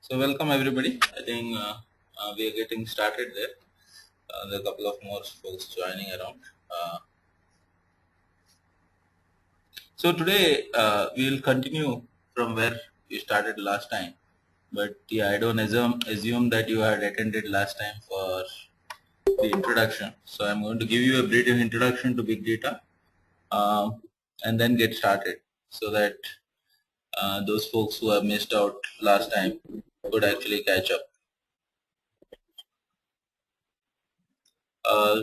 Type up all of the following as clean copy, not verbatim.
So welcome everybody. I think we are getting started there. There are a couple of more folks joining around. So today we will continue from where we started last time. But yeah, I don't assume that you had attended last time for the introduction. So I'm going to give you a brief introduction to big data and then get started so that those folks who have missed out last time could actually catch up. Uh,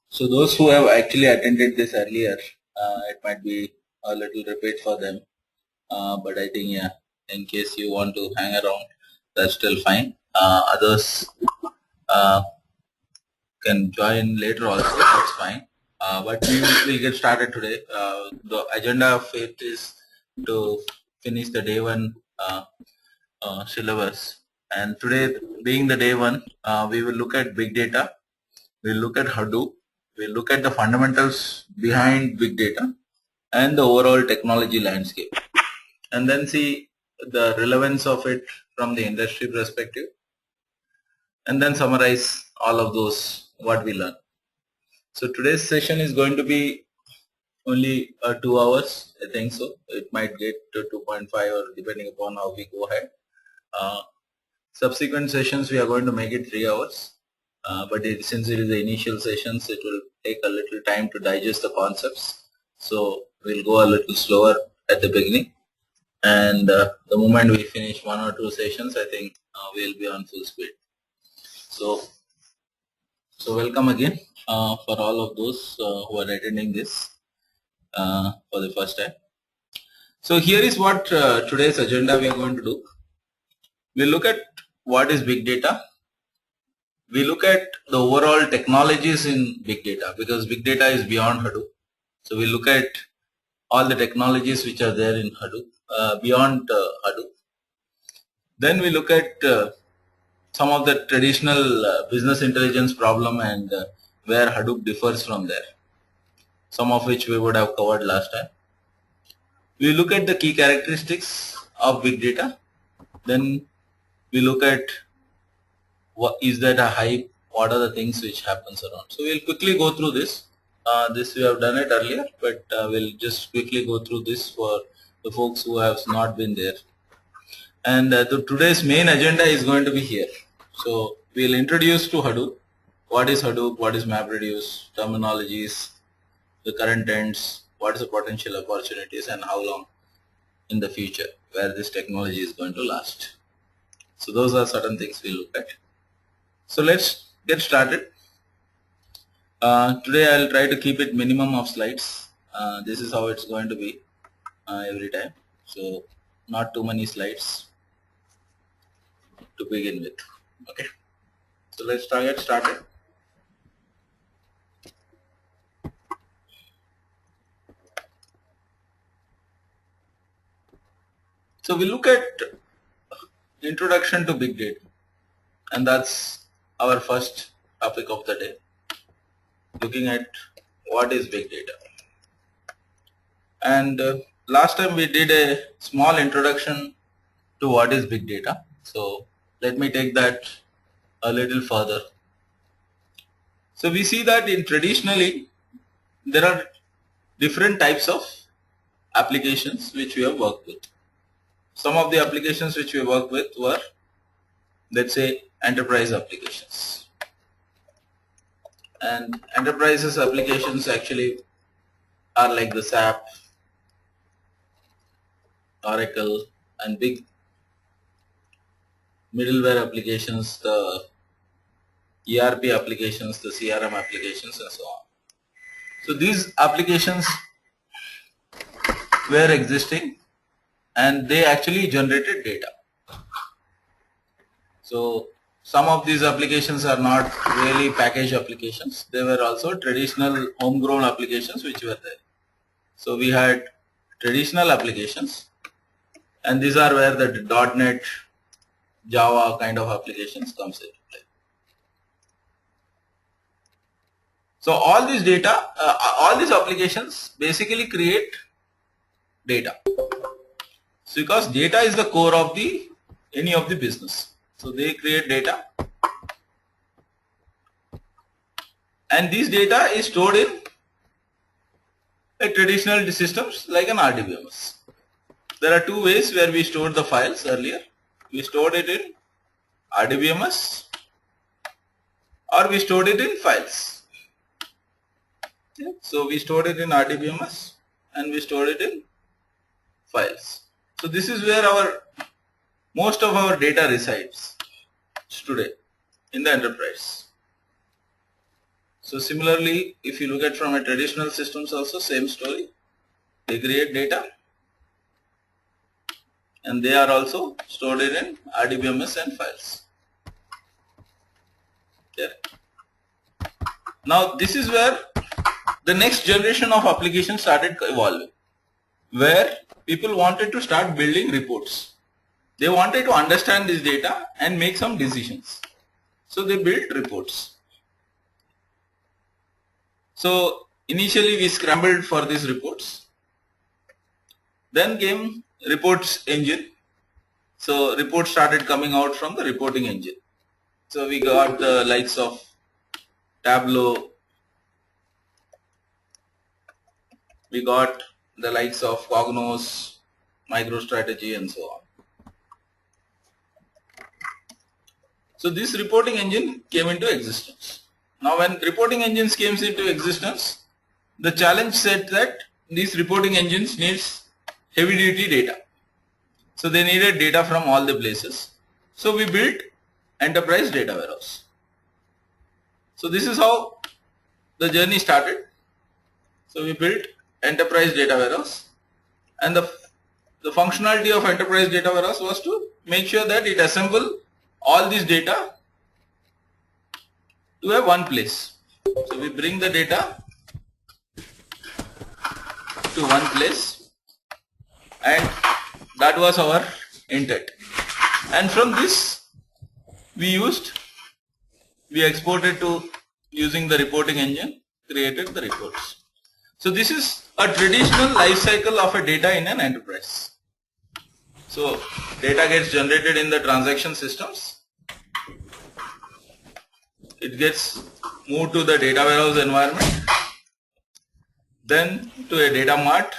So those who have actually attended this earlier, it might be a little repeat for them. But I think, yeah, in case you want to hang around, that's still fine. Others uh, can join later also, that's fine. But we'll get started today. The agenda of it is to finish the day one syllabus. And today, being the day one, we will look at big data. We'll look at Hadoop. We'll look at the fundamentals behind big data and the overall technology landscape, and then see the relevance of it from the industry perspective, and then summarize all of those what we learn. So today's session is going to be only 2 hours, I think so. It might get to 2.5 or depending upon how we go ahead. Uh, Subsequent sessions we are going to make it 3 hours. Since it is the initial sessions, it will take a little time to digest the concepts. So we'll go a little slower at the beginning, and the moment we finish 1 or 2 sessions, I think we'll be on full speed. So welcome again for all of those who are attending this for the first time. So here is what today's agenda we are going to do. We'll look at what is big data. We look at the overall technologies in big data, because big data is beyond Hadoop. So we look at all the technologies which are there in Hadoop, beyond Hadoop. Then we look at some of the traditional business intelligence problem and where Hadoop differs from there, some of which we would have covered last time. We look at the key characteristics of big data. Then we look at what is that a hype, what are the things which happens around. So we'll quickly go through this. This we have done it earlier, but we'll just quickly go through this for the folks who have not been there. And today's main agenda is going to be here. So we'll introduce to Hadoop. What is Hadoop? What is MapReduce? Terminologies, the current trends, what is the potential opportunities, and how long in the future where this technology is going to last. So those are certain things we look at. So let's get started. Today I'll try to keep it minimum of slides. This is how it's going to be every time. So not too many slides to begin with. Okay. So let's get started. So we look at introduction to big data, and that's our first topic of the day, looking at what is big data. And last time we did a small introduction to what is big data. So let me take that a little further. So we see that in traditionally there are different types of applications which we have worked with. Some of the applications which we worked with were, let's say, enterprise applications. And enterprises applications actually are like the SAP, Oracle, and big middleware applications, the ERP applications, the CRM applications, and so on. So these applications were existing and they actually generated data. So some of these applications are not really packaged applications. They were also traditional homegrown applications which were there. So we had traditional applications, and these are where the .NET, Java kind of applications comes into play. So all these data, all these applications basically create data. So because data is the core of the any of the business. So they create data, and this data is stored in a traditional systems like an RDBMS. There are two ways where we stored the files earlier. We stored it in RDBMS or we stored it in files. Okay. So we stored it in RDBMS and we stored it in files. So this is where most of our data resides today in the enterprise. So similarly, if you look at from a traditional systems also, same story. They create data and they are also stored in RDBMS and files. Okay. Now this is where the next generation of applications started evolving, where people wanted to start building reports. They wanted to understand this data and make some decisions. So they built reports. So initially we scrambled for these reports. Then came reports engine. So reports started coming out from the reporting engine. So we got the likes of Tableau. We got the likes of Cognos, MicroStrategy and so on. So this reporting engine came into existence. Now when reporting engines came into existence, the challenge said that these reporting engines needs heavy duty data. So they needed data from all the places. So we built enterprise data warehouse. So this is how the journey started. So we built enterprise data warehouse, and the functionality of enterprise data warehouse was to make sure that it assemble all this data to a one place. So we bring the data to one place, and that was our intent. And from this we exported to using the reporting engine, created the reports. So this is a traditional life cycle of a data in an enterprise. So data gets generated in the transaction systems. It gets moved to the data warehouse environment, then to a data mart.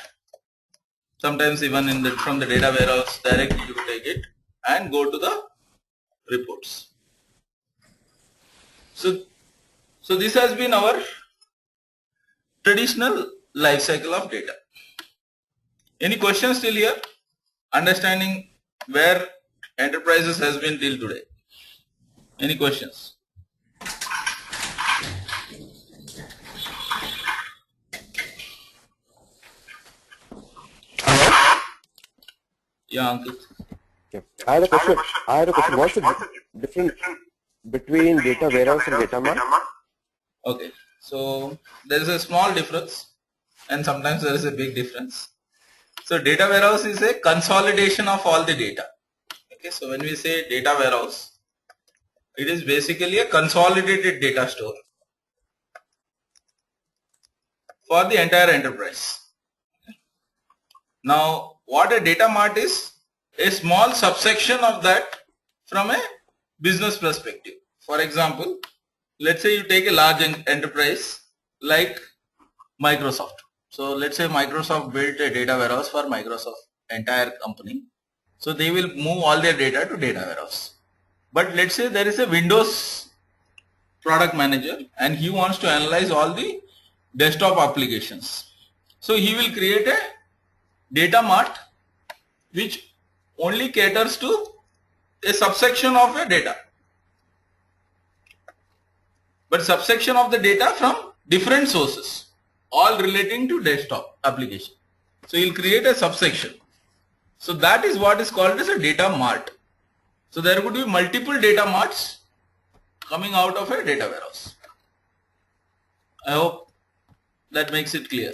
Sometimes even from the data warehouse directly you take it and go to the reports. So this has been our traditional life cycle of data. Any questions till here? Understanding where enterprises has been till today. Any questions? Yeah, Ankit. Yeah. I had a question. What's the difference between data warehouse and data mart? Okay, so there is a small difference and sometimes there is a big difference. So data warehouse is a consolidation of all the data. Okay, so when we say data warehouse, it is basically a consolidated data store for the entire enterprise. Now what a data mart is, a small subsection of that from a business perspective. For example, let's say you take a large enterprise like Microsoft. So let's say Microsoft built a data warehouse for Microsoft entire company. So they will move all their data to data warehouse. But let's say there is a Windows product manager and he wants to analyze all the desktop applications. So he will create a data mart which only caters to a subsection of a data, but subsection of the data from different sources, all relating to desktop application. So you'll create a subsection. So that is what is called as a data mart. So there would be multiple data marts coming out of a data warehouse. I hope that makes it clear.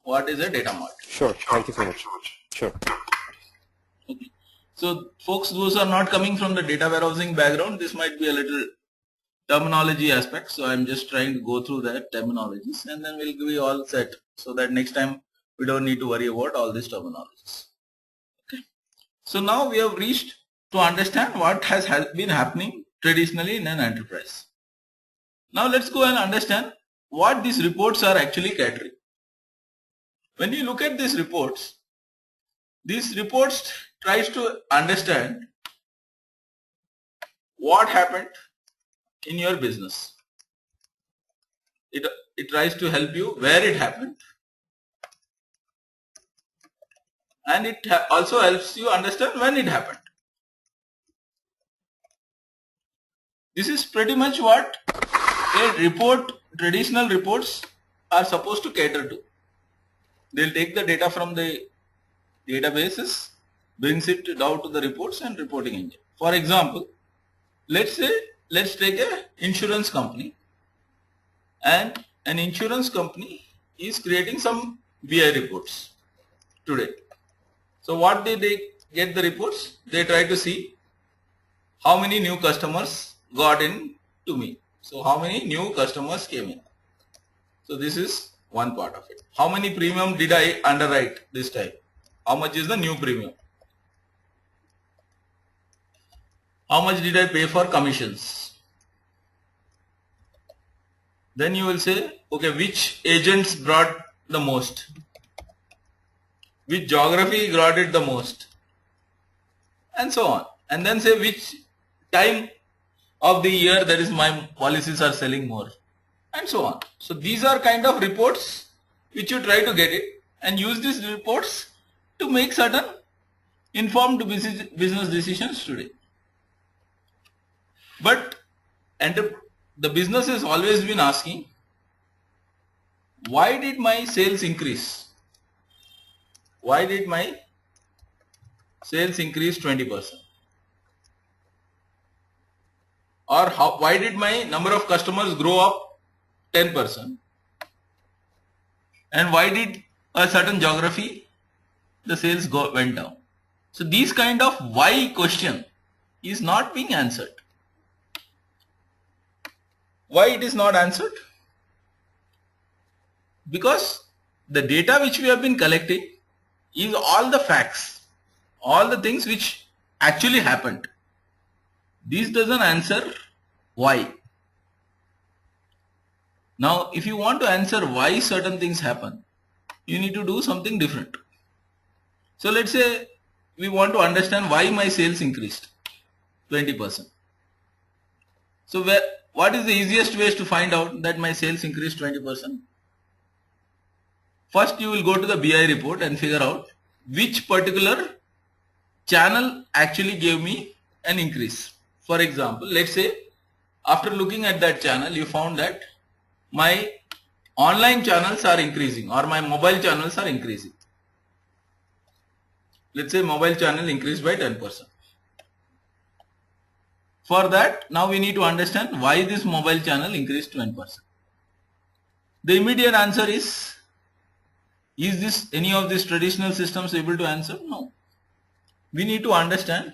What is a data mart? Sure. Thank you so much. Sure. Okay. So folks, those are not coming from the data warehousing background. This might be a little terminology aspect. So I'm just trying to go through that terminologies and then we'll be all set so that next time we don't need to worry about all these terminologies. Okay. So now we have reached to understand what has been happening traditionally in an enterprise. Now let's go and understand what these reports are actually catering. When you look at these reports tries to understand what happened in your business. It tries to help you where it happened, and it also helps you understand when it happened. This is pretty much what traditional reports are supposed to cater to. They'll take the data from the databases, brings it down to the reports and reporting engine. For example, let's take an insurance company, and an insurance company is creating some BI reports today. So what they get the reports? They try to see how many new customers got in to me. So how many new customers came in? So this is one part of it. How many premium did I underwrite this time? How much is the new premium? How much did I pay for commissions? Then you will say, okay, which agents brought the most? Which geography brought it the most? And so on. And then say which time of the year that is my policies are selling more, and so on. So these are kind of reports which you try to get it and use these reports to make certain informed business decisions today. But the business has always been asking, why did my sales increase? Why did my sales increase 20%? Or why did my number of customers grow up 10%? And why did a certain geography the sales went down? So these kind of why question is not being answered. Why it is not answered? Because the data which we have been collecting is all the facts, all the things which actually happened. This doesn't answer why. Now, if you want to answer why certain things happen, you need to do something different. So let's say we want to understand why my sales increased 20%. So what is the easiest ways to find out that my sales increased 20%? First, you will go to the BI report and figure out which particular channel actually gave me an increase. For example, let's say after looking at that channel, you found that my online channels are increasing or my mobile channels are increasing. Let's say mobile channel increased by 10%. For that, now we need to understand why this mobile channel increased 10%. The immediate answer is this any of these traditional systems able to answer? No. We need to understand,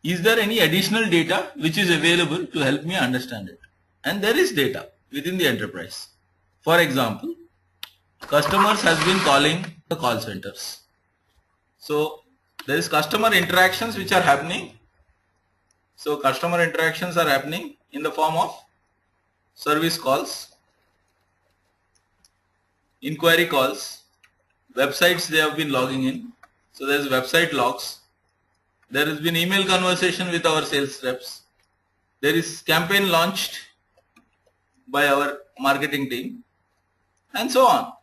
is there any additional data which is available to help me understand it? And there is data within the enterprise. For example, customers has been calling the call centers. So there is customer interactions which are happening. So customer interactions are happening in the form of service calls, inquiry calls, websites they have been logging in. So there is website logs. There has been email conversation with our sales reps. There is campaign launched by our marketing team, and so on.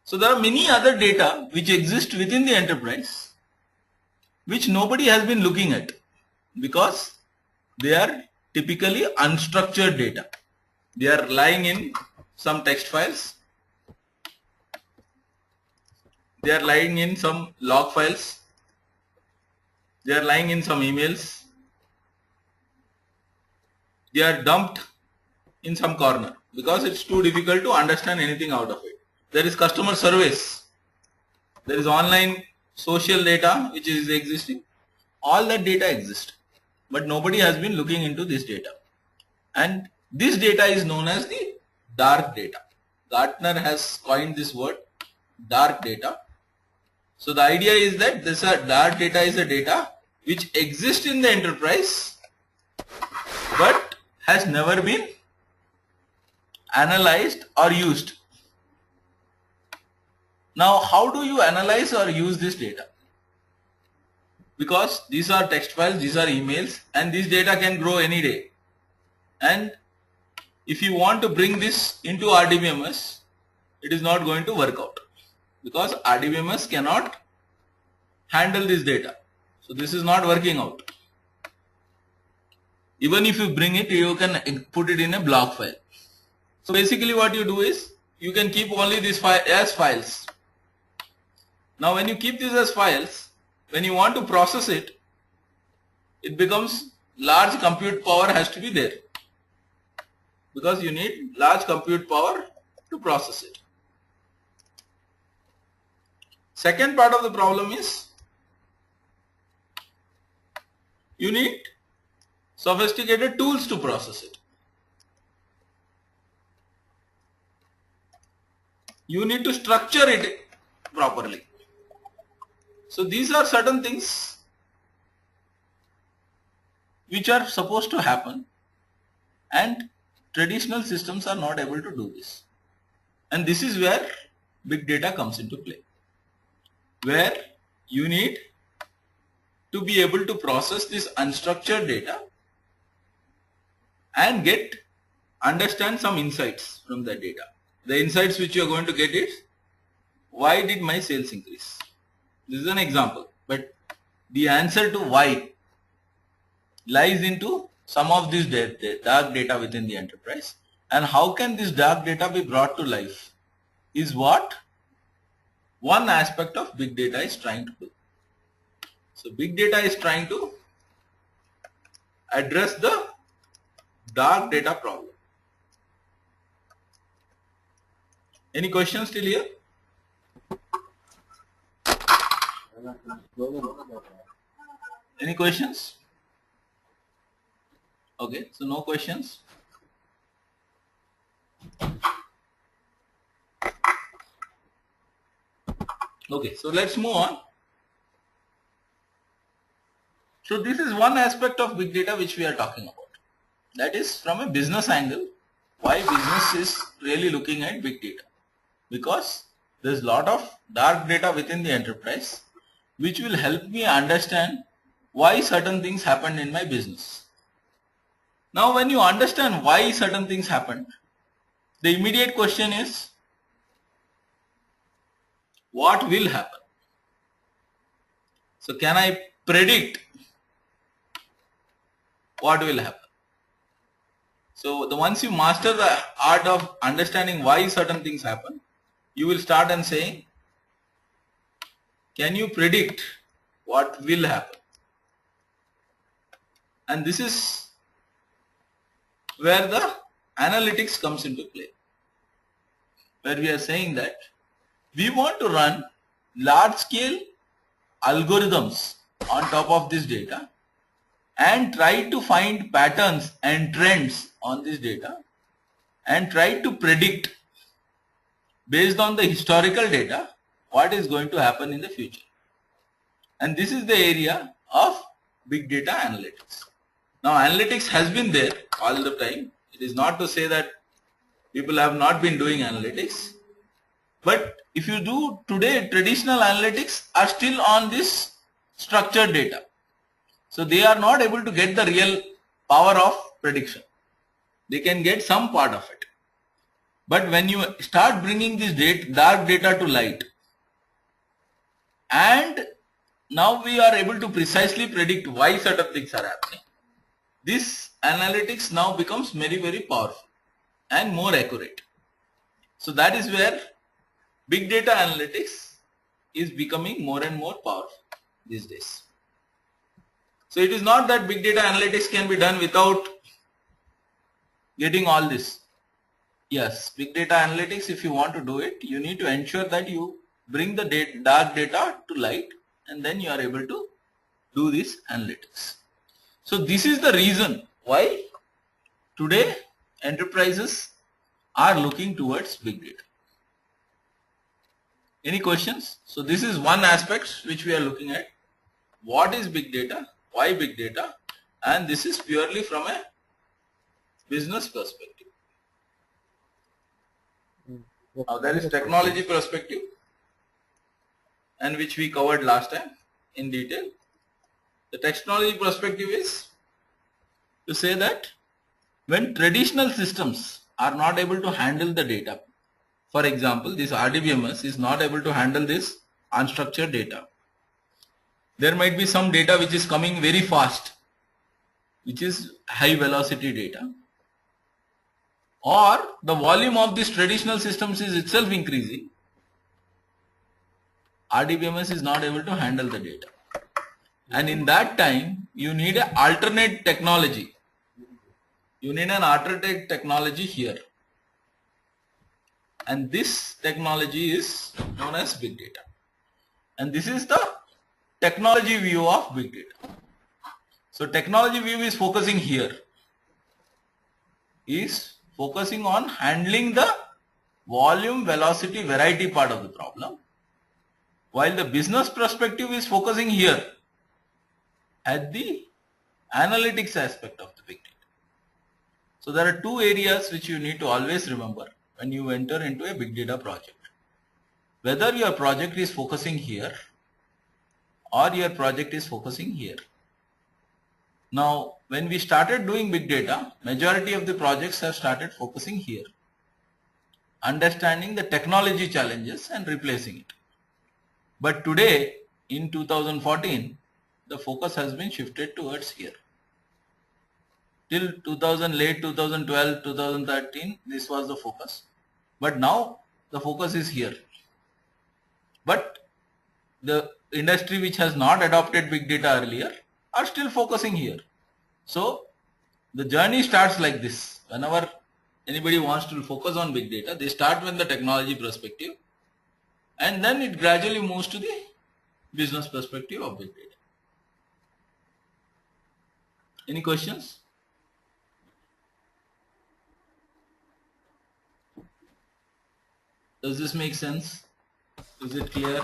So there are many other data which exist within the enterprise which nobody has been looking at because they are typically unstructured data. They are lying in some text files. They are lying in some log files. They are lying in some emails. They are dumped in some corner because it's too difficult to understand anything out of it. There is customer surveys. There is online social data which is existing. All that data exists, but nobody has been looking into this data. And this data is known as the dark data. Gartner has coined this word, dark data. So the idea is that this dark data is a data which exist in the enterprise but has never been analyzed or used. Now, how do you analyze or use this data? Because these are text files, these are emails, and this data can grow any day. And if you want to bring this into RDBMS, it is not going to work out because RDBMS cannot handle this data. So this is not working out. Even if you bring it, you can put it in a block file. So basically what you do is you can keep only this file as files. Now when you keep this as files, when you want to process it, it becomes large compute power has to be there because you need large compute power to process it. Second part of the problem is you need sophisticated tools to process it. You need to structure it properly. So these are certain things which are supposed to happen, and traditional systems are not able to do this. And this is where big data comes into play, where you need to be able to process this unstructured data and understand some insights from that data. The insights which you are going to get is, why did my sales increase? This is an example, but the answer to why lies into some of this dark data within the enterprise, and how can this dark data be brought to life is what one aspect of big data is trying to do. So big data is trying to address the dark data problem. Any questions till here? Any questions? Okay, so no questions. Okay, so let's move on. So this is one aspect of big data which we are talking about. That is from a business angle, why business is really looking at big data. Because there is a lot of dark data within the enterprise which will help me understand why certain things happened in my business. Now when you understand why certain things happened, the immediate question is, what will happen? So can I predict what will happen? So once you master the art of understanding why certain things happen, you will start and saying, can you predict what will happen? And this is where the analytics comes into play, where we are saying that we want to run large scale algorithms on top of this data and try to find patterns and trends on this data and try to predict based on the historical data what is going to happen in the future. And this is the area of big data analytics. Now analytics has been there all the time. It is not to say that people have not been doing analytics, but if you do today, traditional analytics are still on this structured data. So they are not able to get the real power of prediction. They can get some part of it. But when you start bringing this dark data to light, and now we are able to precisely predict why certain things are happening, this analytics now becomes very, very powerful and more accurate. So that is where big data analytics is becoming more and more powerful these days. So it is not that big data analytics can be done without getting all this. Yes, big data analytics, if you want to do it, you need to ensure that you bring the dark data to light, and then you are able to do this analytics. So this is the reason why today enterprises are looking towards big data. Any questions? So this is one aspect which we are looking at. What is big data Why big data? And this is purely from a business perspective. Now there is technology perspective, and which we covered last time in detail. The technology perspective is to say that when traditional systems are not able to handle the data, for example, this RDBMS is not able to handle this unstructured data. There might be some data which is coming very fast, which is high velocity data, or the volume of these traditional systems is itself increasing. RDBMS is not able to handle the data, and in that time you need an alternate technology. You need an alternate technology here, and this technology is known as big data, and this is the technology view of big data. So technology view is focusing here, is focusing on handling the volume, velocity, variety part of the problem, while the business perspective is focusing here at the analytics aspect of the big data. So there are two areas which you need to always remember when you enter into a big data project. Whether your project is focusing here or your project is focusing here. Now, when we started doing big data, majority of the projects have started focusing here, understanding the technology challenges and replacing it. But today, in 2014, the focus has been shifted towards here. Till 2000, late 2012, 2013, this was the focus. But now the focus is here. But the industry which has not adopted big data earlier are still focusing here. So the journey starts like this. Whenever anybody wants to focus on big data, they start with the technology perspective, and then it gradually moves to the business perspective of big data. Any questions? Does this make sense? Is it clear?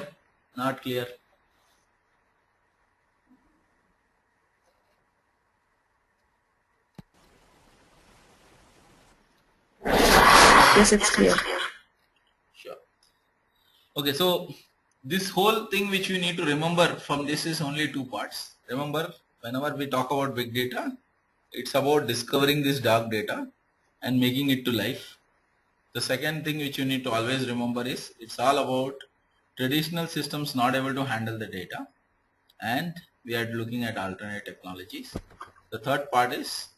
Not clear? Yes, it's clear. Sure. Okay, so this whole thing which you need to remember from this is only two parts. Remember, whenever we talk about big data, it's about discovering this dark data and making it to life. The second thing which you need to always remember is it's all about traditional systems not able to handle the data, and we are looking at alternate technologies. The third part is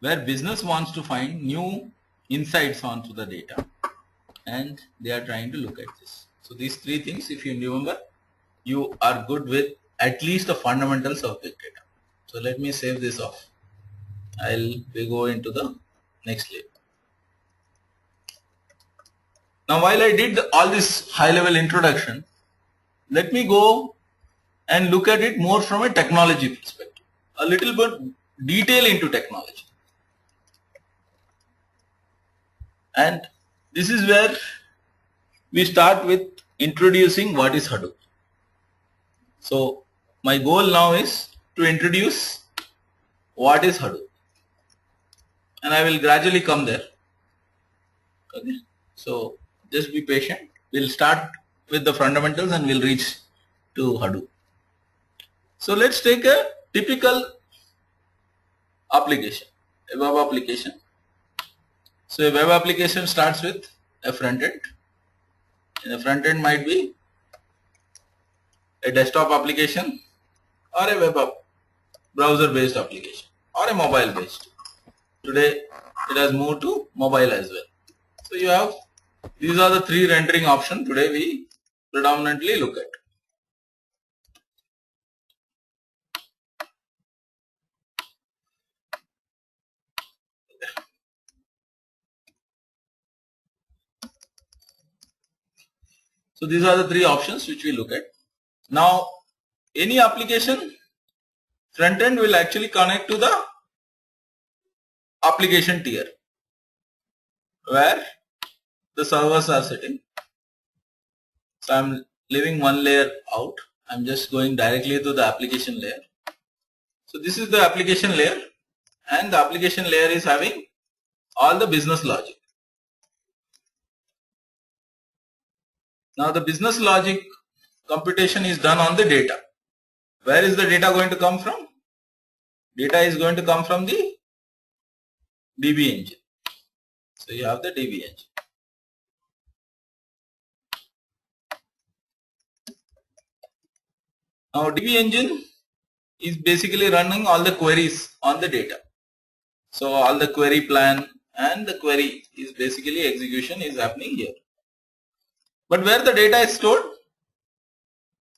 where business wants to find new insights onto the data, and they are trying to look at this. So these three things, if you remember, you are good with at least the fundamentals of big data. So let me save this off. We go into the next layer. Now while I did all this high level introduction, let me go and look at it more from a technology perspective, a little bit detail into technology. And this is where we start with introducing what is Hadoop. So my goal now is to introduce what is Hadoop, and I will gradually come there. Okay, so just be patient. We'll start with the fundamentals and we'll reach to Hadoop. So let's take a typical application, a web application. So a web application starts with a front end. And the front end might be a desktop application or a web browser based application or a mobile based. Today it has moved to mobile as well. So you have, these are the three rendering options today we predominantly look at. So these are the three options which we look at. Now any application front end will actually connect to the application tier where the servers are sitting. So I'm leaving one layer out. I'm just going directly to the application layer. So this is the application layer, and the application layer is having all the business logic. Now the business logic computation is done on the data. Where is the data going to come from? Data is going to come from the DB engine. So you have the DB engine. Now DB engine is basically running all the queries on the data. So all the query plan and the query is basically execution is happening here. But where the data is stored?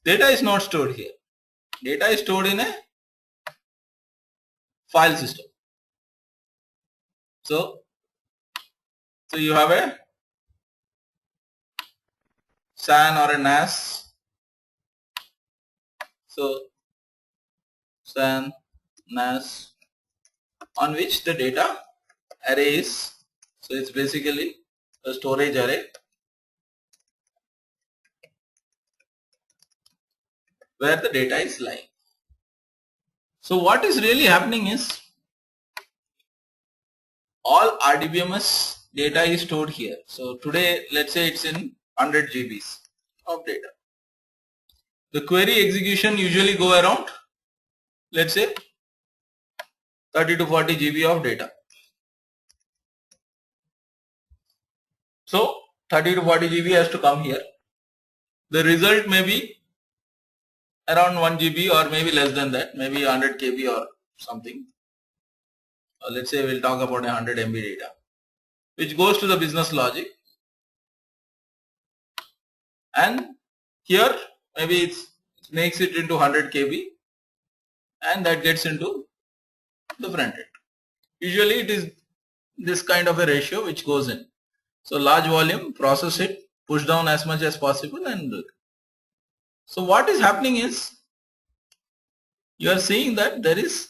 Data is not stored here. Data is stored in a file system. So you have a SAN or a NAS. So SAN, NAS, on which the data array is. So it's basically a storage array where the data is lying. So what is really happening is all RDBMS data is stored here. So today, let's say it's in 100 GBs of data. The query execution usually go around, let's say 30 to 40 GB of data. So 30 to 40 GB has to come here. The result may be around 1 GB or maybe less than that, maybe 100 KB or something. Let's say we'll talk about 100 MB data, which goes to the business logic, and here maybe it makes it into 100 KB, and that gets into the front end. Usually it is this kind of a ratio which goes in. So large volume, process it, push down as much as possible, and do it. So what is happening is you are seeing that there is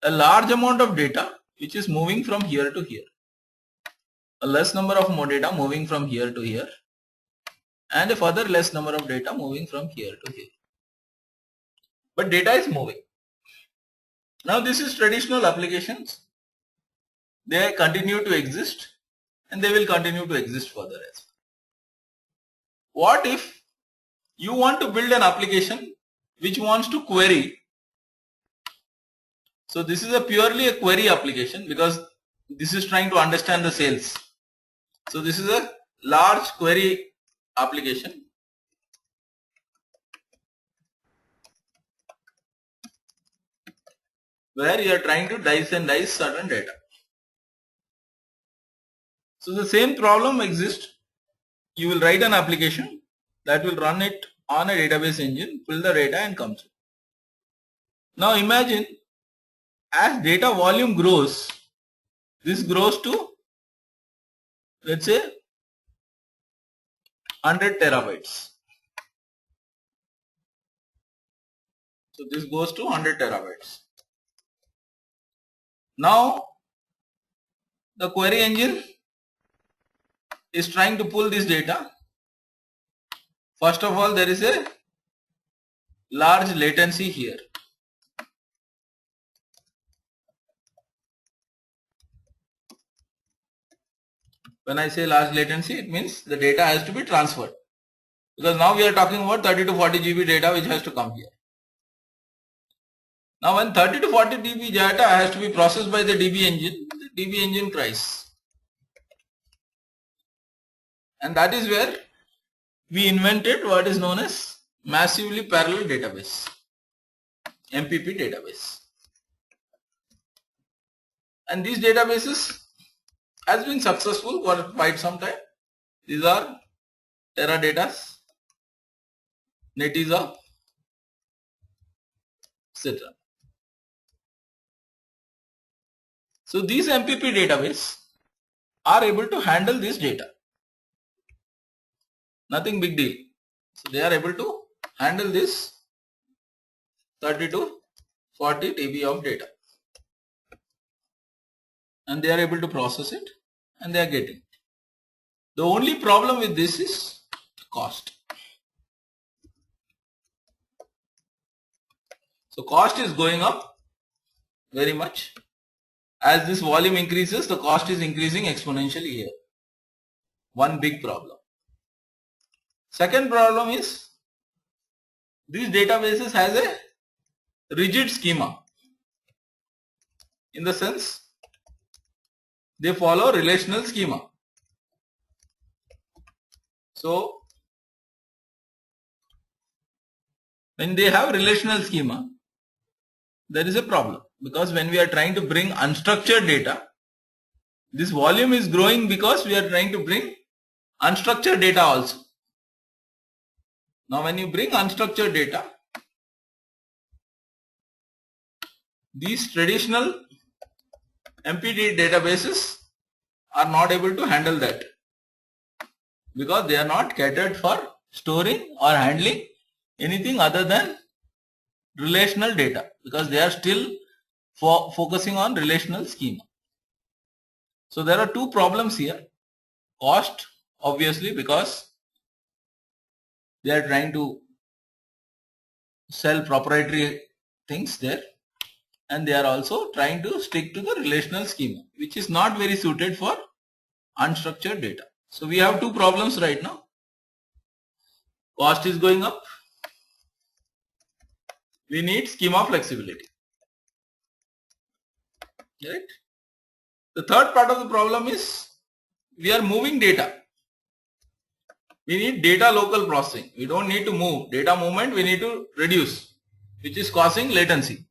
a large amount of data which is moving from here to here. A less number of more data moving from here to here, and a further less number of data moving from here to here. But data is moving. Now this is traditional applications. They continue to exist and they will continue to exist further as well. What if you want to build an application which wants to query? So this is purely a query application because this is trying to understand the sales. So this is a large query application. Where you are trying to dice and dice certain data. So the same problem exists. You will write an application that will run it on a database engine, pull the data and come through. Now imagine as data volume grows, this grows to, let's say, 100 terabytes. So this goes to 100 terabytes. Now the query engine is trying to pull this data. First of all, there is a large latency here. When I say large latency, it means the data has to be transferred. Because now we are talking about 30 to 40 GB data which has to come here. Now when 30 to 40 GB data has to be processed by the DB engine, the DB engine cries. And that is where we invented what is known as massively parallel database, MPP database. And these databases has been successful for quite some time. These are Teradata's, Netezza, etc. So these MPP database are able to handle this data. Nothing big deal. So they are able to handle this 30 to 40 TB of data. And they are able to process it and they are getting. The only problem with this is cost. So cost is going up very much. As this volume increases, the cost is increasing exponentially here. One big problem. Second problem is these databases has a rigid schema. In the sense, they follow relational schema. So, when they have relational schema, there is a problem, because when we are trying to bring unstructured data, this volume is growing because we are trying to bring unstructured data also. Now when you bring unstructured data, these traditional MPD databases are not able to handle that, because they are not catered for storing or handling anything other than relational data, because they are still focusing on relational schema. So there are two problems here. Cost, obviously, because they are trying to sell proprietary things there, and they are also trying to stick to the relational schema, which is not very suited for unstructured data. So we have two problems right now. Cost is going up. We need schema flexibility. Right? The third part of the problem is we are moving data. We need data local processing. We don't need to move. Data movement we need to reduce, which is causing latency.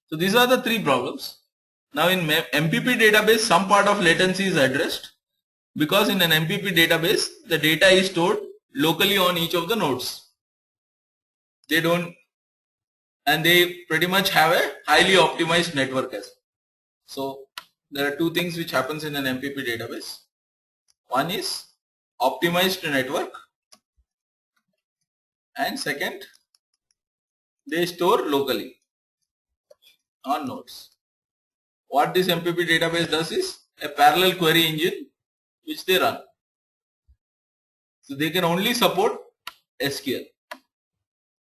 So these are the three problems. Now in MPP database, some part of latency is addressed, because in an MPP database, the data is stored locally on each of the nodes. They don't, and they pretty much have a highly optimized network as well. So there are two things which happens in an MPP database. One is optimized network, and second, they store locally on nodes. What this MPP database does is a parallel query engine which they run. So they can only support SQL.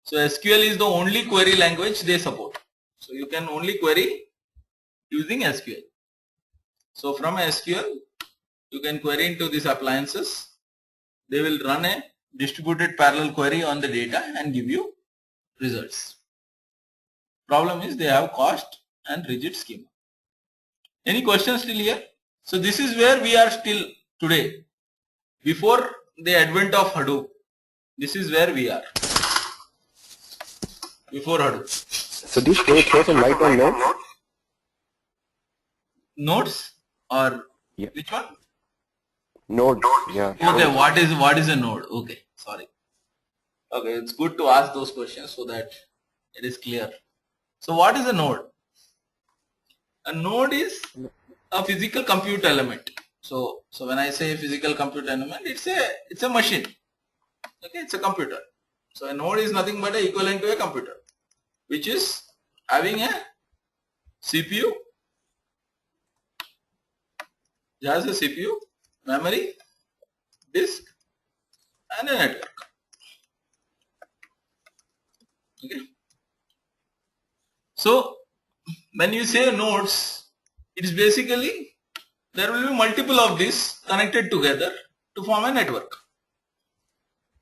So SQL is the only query language they support. So you can only query using SQL. So from SQL, you can query into these appliances. They will run a distributed parallel query on the data and give you results. Problem is they have cost and rigid schema. Any questions still here? So this is where we are still today. Before the advent of Hadoop, this is where we are. Before Hadoop. So this throw some light on nodes? Nodes or Yeah. which one? Nodes, yeah. Okay, what is a node? Okay, sorry. Okay, it's good to ask those questions so that it is clear. So what is a node? A node is a physical compute element. So when I say physical compute element, it's a machine. Okay, it's a computer. So a node is nothing but equivalent to a computer, which is having a CPU. It has a CPU, memory, disk, and a network. Okay. So when you say nodes, it is basically there will be multiple of these connected together to form a network.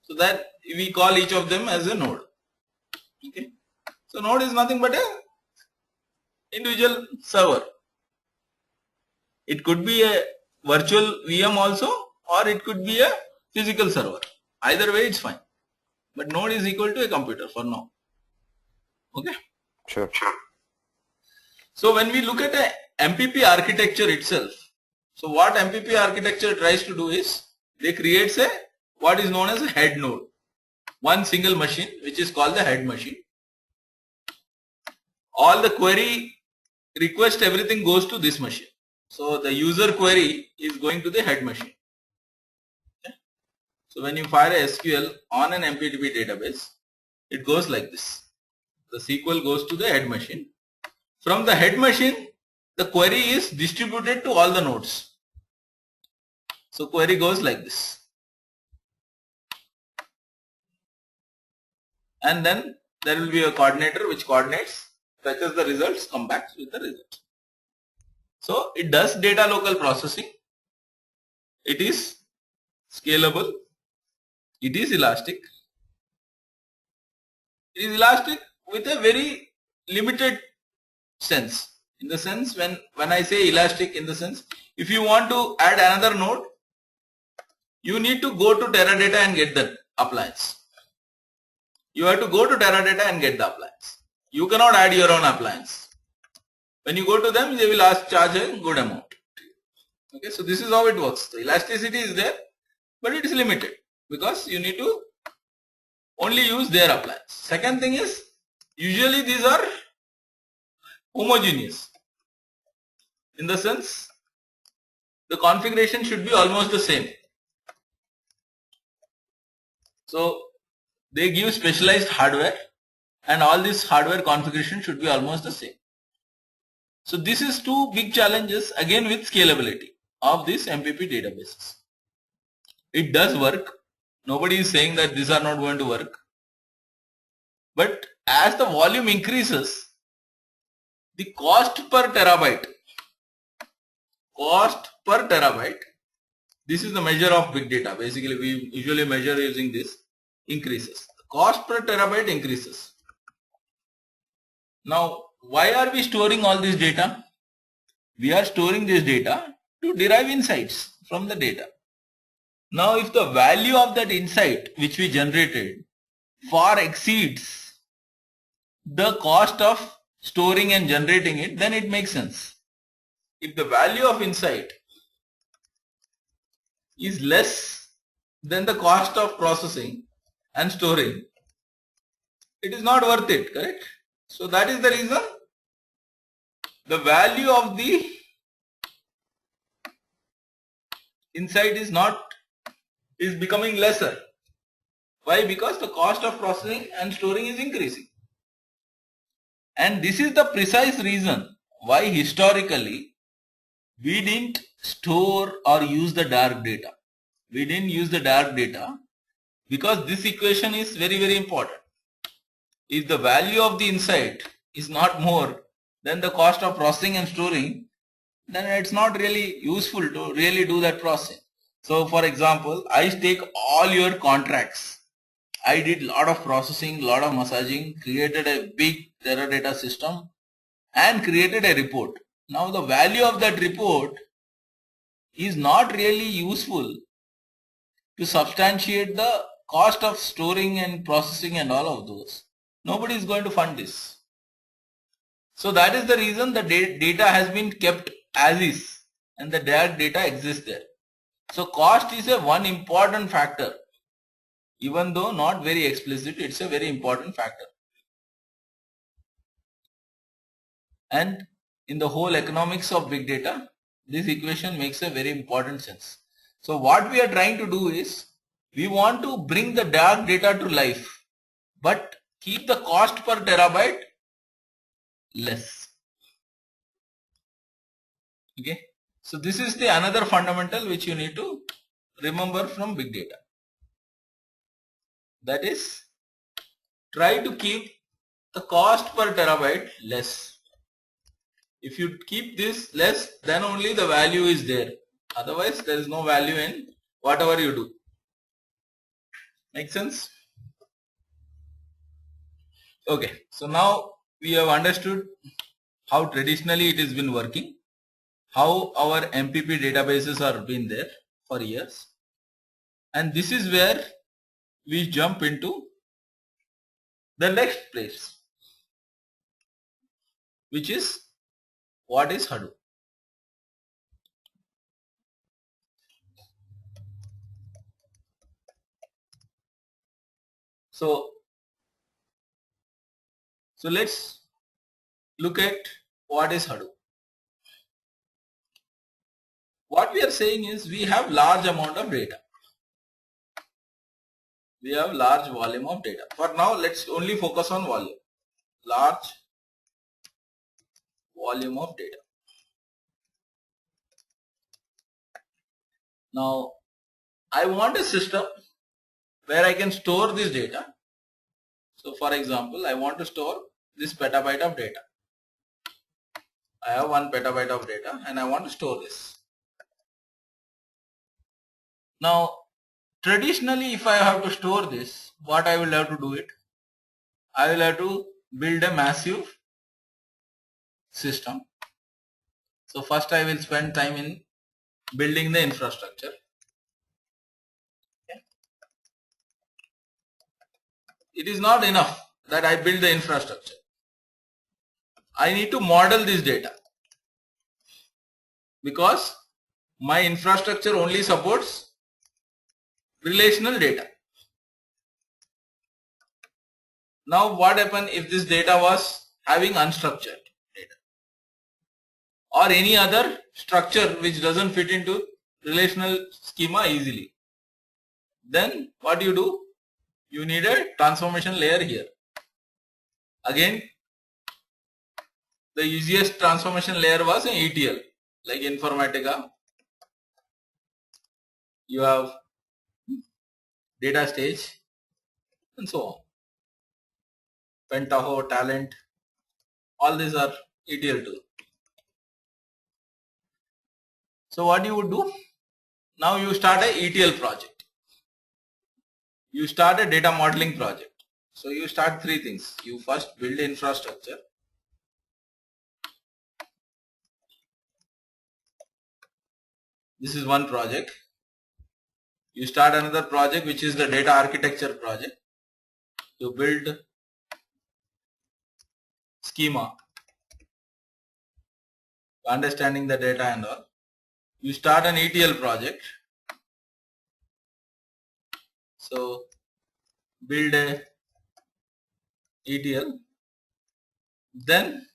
So that we call each of them as a node. Okay. So node is nothing but a individual server. It could be a virtual VM also, or it could be a physical server. Either way it's fine. But node is equal to a computer for now. Okay. Sure. So when we look at a MPP architecture itself, so what MPP architecture tries to do is they creates what is known as a head node. One single machine which is called the head machine. All the query request, everything goes to this machine. So the user query is going to the head machine. Okay. So when you fire a SQL on an MPDB database, it goes like this. The SQL goes to the head machine. From the head machine, the query is distributed to all the nodes. So query goes like this. And then there will be a coordinator which coordinates, fetches the results, come back with the results. So it does data local processing. It is scalable. It is elastic. It is elastic with a very limited sense. In the sense, when I say elastic, in the sense, if you want to add another node, you need to go to Teradata and get the appliance. You have to go to Teradata and get the appliance. You cannot add your own appliance. When you go to them, they will charge a good amount. Okay, so this is how it works. The elasticity is there, but it is limited because you need to only use their appliance. Second thing is, usually these are homogeneous. In the sense, the configuration should be almost the same. So they give specialized hardware, and all this hardware configuration should be almost the same. So this is two big challenges again with scalability of these MPP databases. It does work. Nobody is saying that these are not going to work. But as the volume increases, the cost per terabyte, this is the measure of big data. Basically, we usually measure using this, increases. The cost per terabyte increases. Now, why are we storing all this data? We are storing this data to derive insights from the data. Now, if the value of that insight which we generated far exceeds the cost of storing and generating it, then it makes sense. If the value of insight is less than the cost of processing and storing, it is not worth it, correct? So that is the reason the value of the insight is becoming lesser. Why? Because the cost of processing and storing is increasing. And this is the precise reason why historically we didn't store or use the dark data. We didn't use the dark data because this equation is very, very important. If the value of the insight is not more than the cost of processing and storing, then it's not really useful to really do that processing. So for example, I take all your contracts. I did a lot of processing, lot of massaging, created a big Teradata system and created a report. Now the value of that report is not really useful to substantiate the cost of storing and processing and all of those. Nobody is going to fund this. So that is the reason the data has been kept as is and the dark data exists there. So cost is a one important factor. Even though not very explicit, it's a very important factor. And in the whole economics of big data, this equation makes a very important sense. So what we are trying to do is, we want to bring the dark data to life, but keep the cost per terabyte less. Okay. So this is the another fundamental which you need to remember from big data. That is, try to keep the cost per terabyte less. If you keep this less, then only the value is there. Otherwise, there is no value in whatever you do. Make sense? Okay. So now we have understood how traditionally it has been working, how our MPP databases are been there for years. And this is where we jump into the next place, which is what is Hadoop. So let's look at what is Hadoop. What we are saying is we have large amount of data. We have large volume of data. For now, let's only focus on volume. Large volume of data. Now, I want a system where I can store this data So for example, I want to store this petabyte of data. I have 1 petabyte of data and I want to store this. Now traditionally, if I have to store this, what I will have to do it? I will have to build a massive system. So first I will spend time in building the infrastructure. Okay. It is not enough that I build the infrastructure. I need to model this data because my infrastructure only supports relational data. Now what happens if this data was having unstructured data or any other structure which doesn't fit into relational schema easily? Then what you do? You need a transformation layer here. Again, the easiest transformation layer was an ETL, like Informatica. You have data stage and so on. Pentaho, Talent, all these are ETL tools. So what you would do? Now you start a ETL project. You start a data modeling project. So you start 3 things. You first build infrastructure. This is one project. You start another project which is the data architecture project. You build schema, understanding the data and all. You start an ETL project. So build a ETL. Then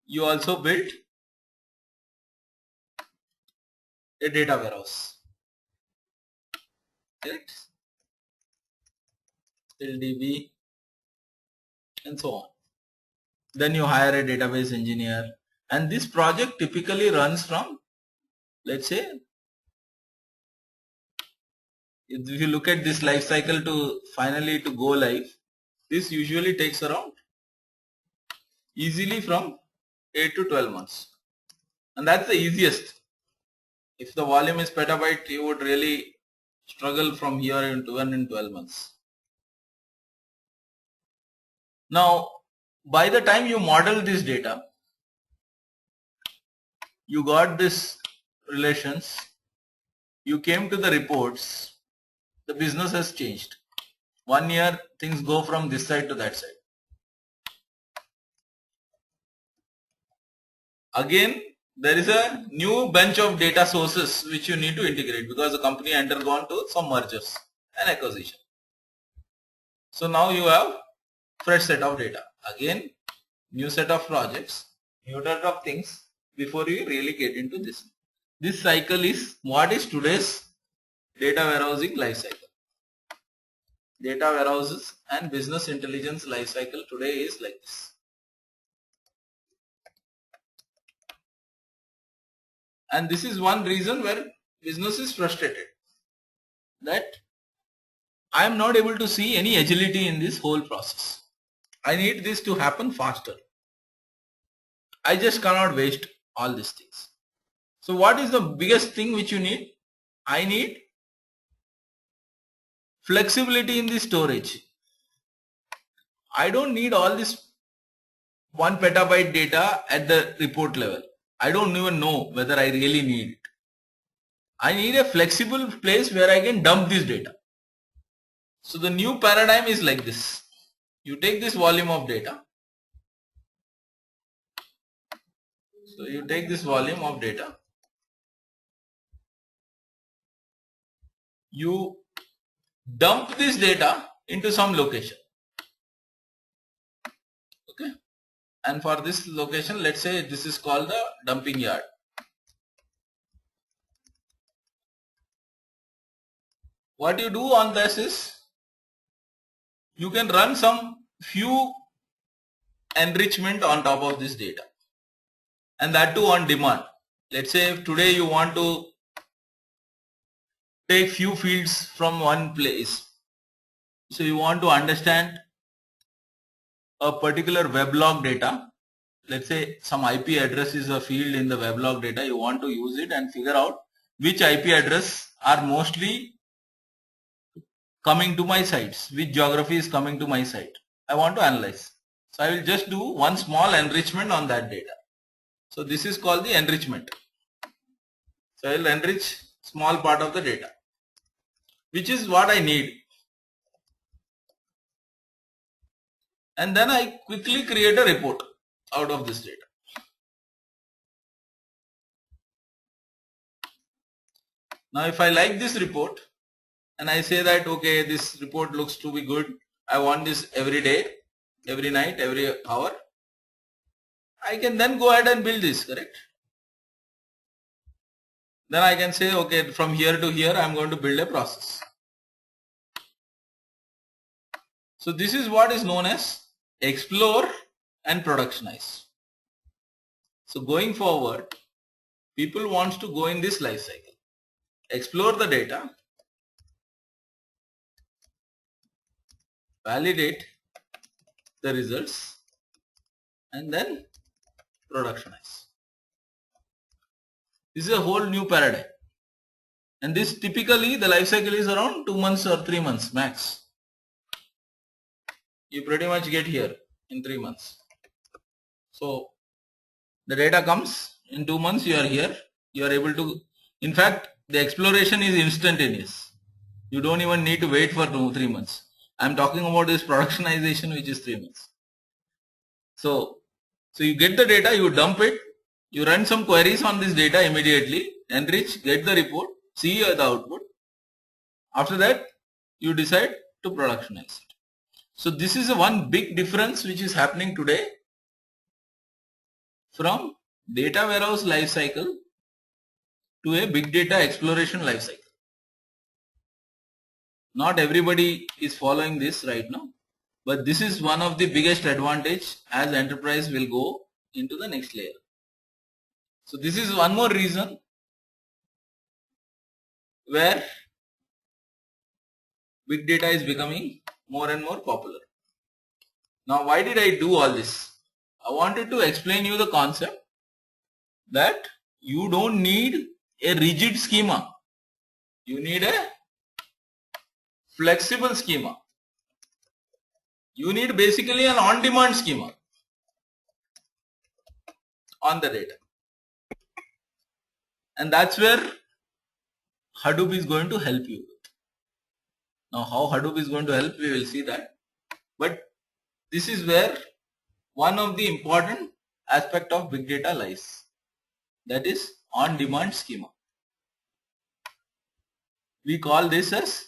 you also build a data warehouse. Correct? LDB and so on. Then you hire a database engineer, and this project typically runs from, let's say, if you look at this life cycle to finally to go live, this usually takes around easily from 8 to 12 months, and that's the easiest. If the volume is petabyte, you would really struggle from here into 1 in 12 months. Now, by the time you model this data, you got this relations, you came to the reports, the business has changed. 1 year things go from this side to that side. Again, there is a new bunch of data sources which you need to integrate because the company undergone to some mergers and acquisition. So now you have fresh set of data. Again, new set of projects, new set of things before you really get into this. This cycle is what is today's data warehousing life cycle. Data warehouses and business intelligence life cycle today is like this. And this is one reason where business is frustrated, that I am not able to see any agility in this whole process. I need this to happen faster. I just cannot waste all these things. So what is the biggest thing which you need? I need flexibility in the storage. I don't need all this 1 petabyte data at the report level. I don't even know whether I really need it. I need a flexible place where I can dump this data. So the new paradigm is like this. You take this volume of data. So you take this volume of data. You dump this data into some location. Okay. And for this location, let's say this is called the dumping yard. What you do on this is you can run some few enrichment on top of this data, and that too on demand. Let's say if today you want to take few fields from one place, So you want to understand a particular weblog data. Let's say some IP address is a field in the weblog data. You want to use it and figure out which IP address are mostly coming to my sites, which geography is coming to my site. I want to analyze. So I will just do one small enrichment on that data. So this is called the enrichment. So I will enrich small part of the data, which is what I need. And then I quickly create a report out of this data. Now if I like this report and I say that okay, this report looks to be good, I want this every day, every night, every hour, I can then go ahead and build this, correct? Then I can say okay, from here to here I am going to build a process. So this is what is known as explore and productionize. So going forward, people want to go in this life cycle. Explore the data, validate the results, and then productionize. This is a whole new paradigm. And this typically the life cycle is around 2 months or 3 months max. You pretty much get here in 3 months. So the data comes in 2 months, you are here, you are able to, in fact, the exploration is instantaneous. You don't even need to wait for 2-3 months. I am talking about this productionization, which is 3 months. So you get the data, you dump it, you run some queries on this data immediately, enrich, get the report, see the output. After that, you decide to productionize it. So this is one big difference which is happening today from data warehouse lifecycle to a big data exploration lifecycle. Not everybody is following this right now, but this is one of the biggest advantage as enterprise will go into the next layer. So this is one more reason where big data is becoming more and more popular. Now why did I do all this? I wanted to explain you the concept that you don't need a rigid schema. You need a flexible schema. You need basically an on-demand schema on the data. And that's where Hadoop is going to help you. Now how Hadoop is going to help, we will see that. But this is where one of the important aspect of big data lies. That is on-demand schema. We call this as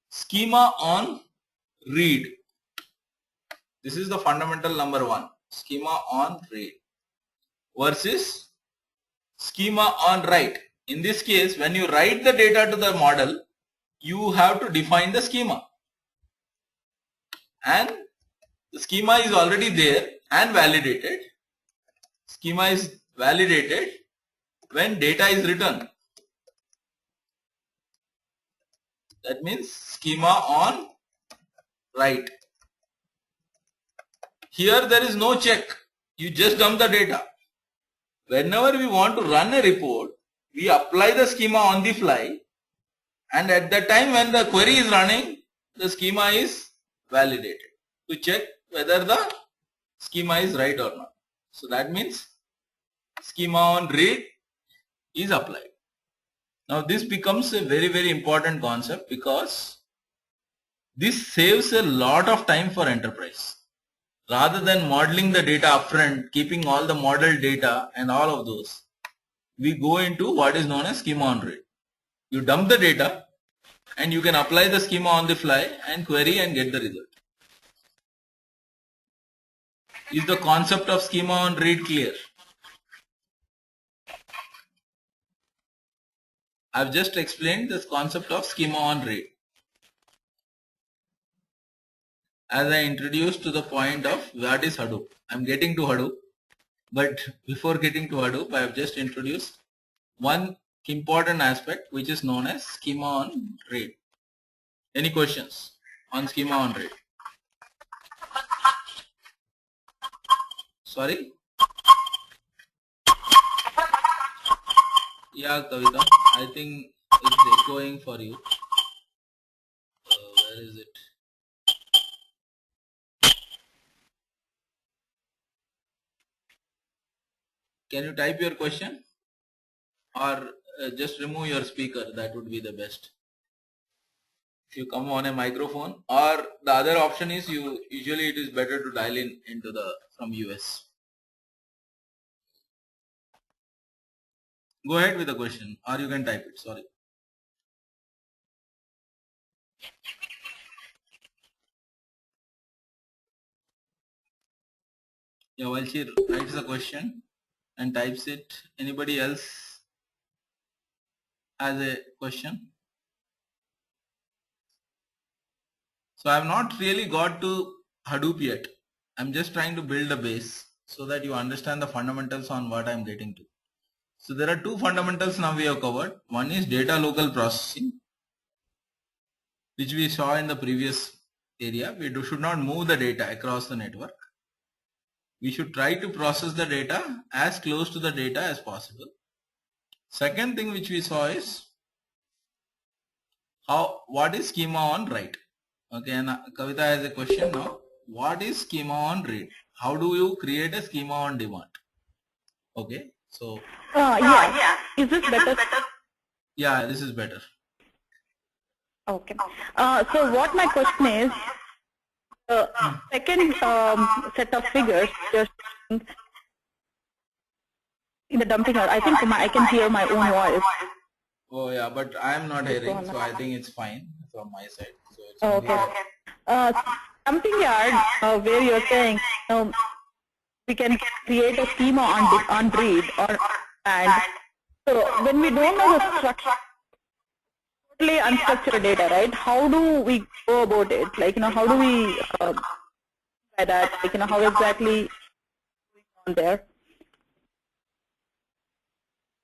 schema on read. This is the fundamental number one. Schema on read versus schema on write. In this case, when you write the data to the model, you have to define the schema. And the schema is already there and validated. Schema is validated when data is written. That means schema on write. Here there is no check. You just dump the data. Whenever we want to run a report, we apply the schema on the fly, and at the time when the query is running, the schema is validated to check whether the schema is right or not. So that means schema on read is applied. Now this becomes a very important concept because this saves a lot of time for enterprise. Rather than modeling the data upfront, keeping all the model data and all of those, we go into what is known as schema on read. You dump the data and you can apply the schema on the fly and query and get the result. Is the concept of schema on read clear? I have just explained this concept of schema on read. As I introduced to the point of what is Hadoop. I am getting to Hadoop, but before getting to Hadoop, I have just introduced one important aspect which is known as schema on read. Any questions on schema on read. Sorry? Yeah, Kavita, I think it's echoing for you. Where is it? Can you type your question? Or just remove your speaker, that would be the best. If you come on a microphone, or the other option is usually it is better to dial in into the from US. Go ahead with the question, or you can type it. Sorry. Yeah, while she writes the question and types it, anybody else has a question? So I have not really got to Hadoop yet. I'm just trying to build a base so that you understand the fundamentals on what I'm getting to. So there are two fundamentals now we have covered. One is data local processing, which we saw in the previous area. We should not move the data across the network. We should try to process the data as close to the data as possible. Second thing which we saw is what is schema on write. Okay, and Kavita has a question now. What is schema on read? How do you create a schema on demand? Okay, so Yeah. Is this better? yeah, this is better. Okay. So what my question is, second set of figures just in the dumping out. I think I can hear my own voice. Oh yeah, but I am not hearing, so I think it's fine from my side. So it's Okay. Dumping yard, where you're saying we can create a schema on read or and so when we don't know the structure, totally unstructured data, right? How do we go about it? Like how do we by that? Like how exactly on there?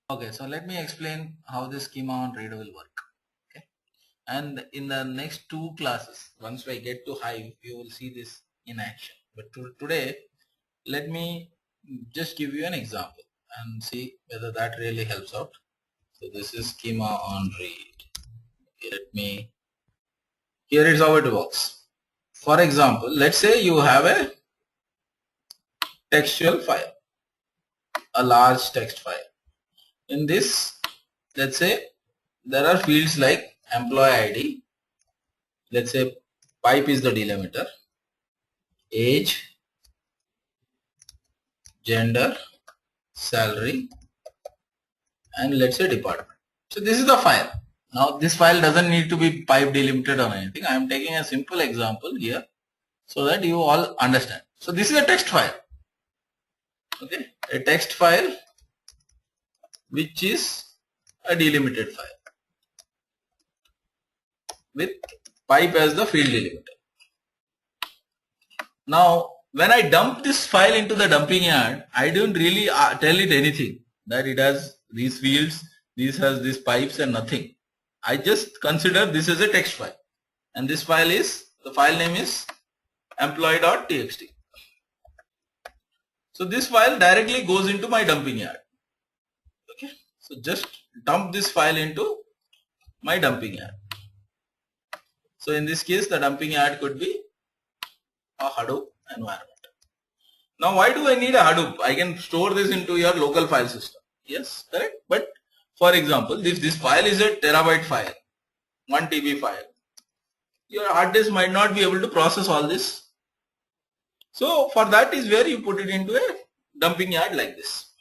okay, so let me explain how this schema on read will work. Okay, and in the next two classes, once I get to Hive, you will see this in action. But today, let me just give you an example and see whether that really helps out. So this is schema on read. Here is how it works. For example, let's say you have a textual file, a large text file. In this, let's say there are fields like employee ID, let's say pipe is the delimiter, age, gender, salary, and let's say department. So this is the file. Now this file doesn't need to be pipe delimited or anything. I am taking a simple example here so that you all understand. So this is a text file. Okay, a text file which is a delimited file with pipe as the field delimiter. Now when I dump this file into the dumping yard, I don't really tell it anything that it has these fields, this has these pipes and nothing. I just consider this as a text file, and this file is, the file name is employee.txt. So this file directly goes into my dumping yard. Okay, so just dump this file into my dumping yard. So in this case, the dumping yard could be a Hadoop environment. Now why do I need a Hadoop? I can store this into your local file system. Yes, correct. But for example, if this file is a terabyte file, 1 TB file, your hard disk might not be able to process all this. So for that is where you put it into a dumping yard like this.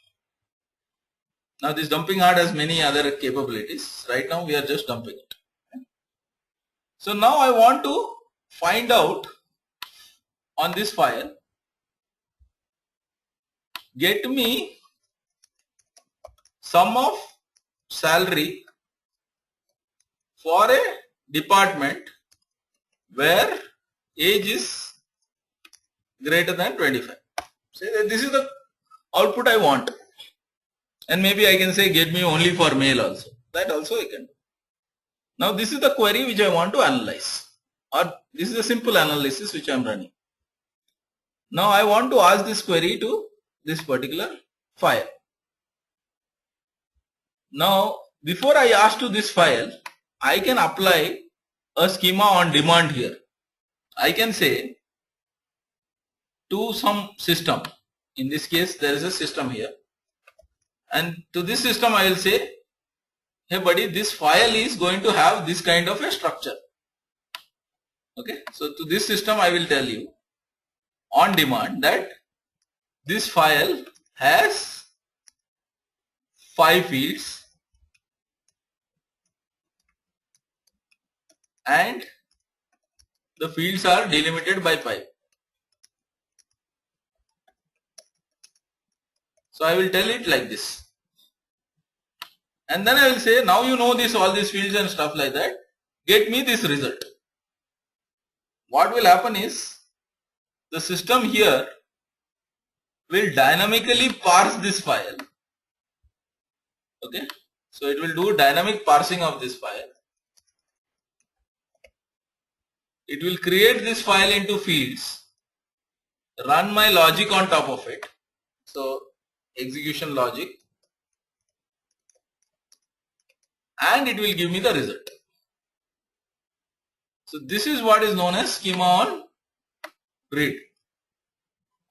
Now this dumping yard has many other capabilities. Right now we are just dumping it. So now I want to find out on this file, get me sum of salary for a department where age is greater than 25. Say that this is the output I want, and maybe I can say get me only for male also. That also I can do. Now this is the query which I want to analyze, or This is a simple analysis which I am running. Now I want to ask this query to this particular file. Now before I ask to this file, I can apply a schema on demand here. I can say to some system. In this case, there is a system here. And to this system, I will say, hey buddy, this file is going to have this kind of a structure. Okay. So to this system, I will tell you on demand that this file has 5 fields and the fields are delimited by 5. So I will tell it like this. And then I will say, now you know this, all these fields and stuff like that, get me this result. What will happen is, the system here will dynamically parse this file. Okay. So it will do dynamic parsing of this file. It will create this file into fields, run my logic on top of it. So execution logic, and it will give me the result. So this is what is known as schema on read.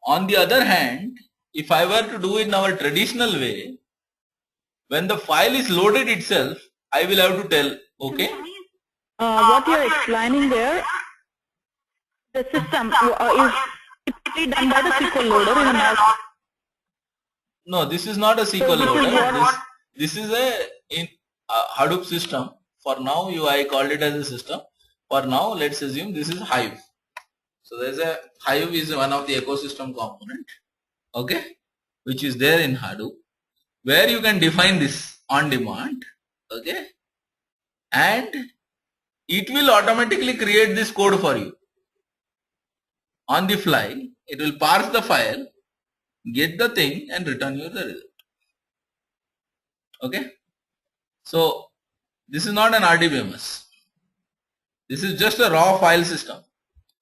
On the other hand, if I were to do it in our traditional way, when the file is loaded itself, I will have to tell, okay. What you are explaining there, the system is typically done by the SQL loader in a mouse. No, this is not a SQL loader. This is a Hadoop system. For now, I called it as a system. For now, let's assume this is Hive. So there's a Hive is one of the ecosystem component, okay, which is there in Hadoop, where you can define this on demand, okay, and it will automatically create this code for you on the fly. It will parse the file, get the thing, and return you the result. Okay. So this is not an RDBMS. This is just a raw file system.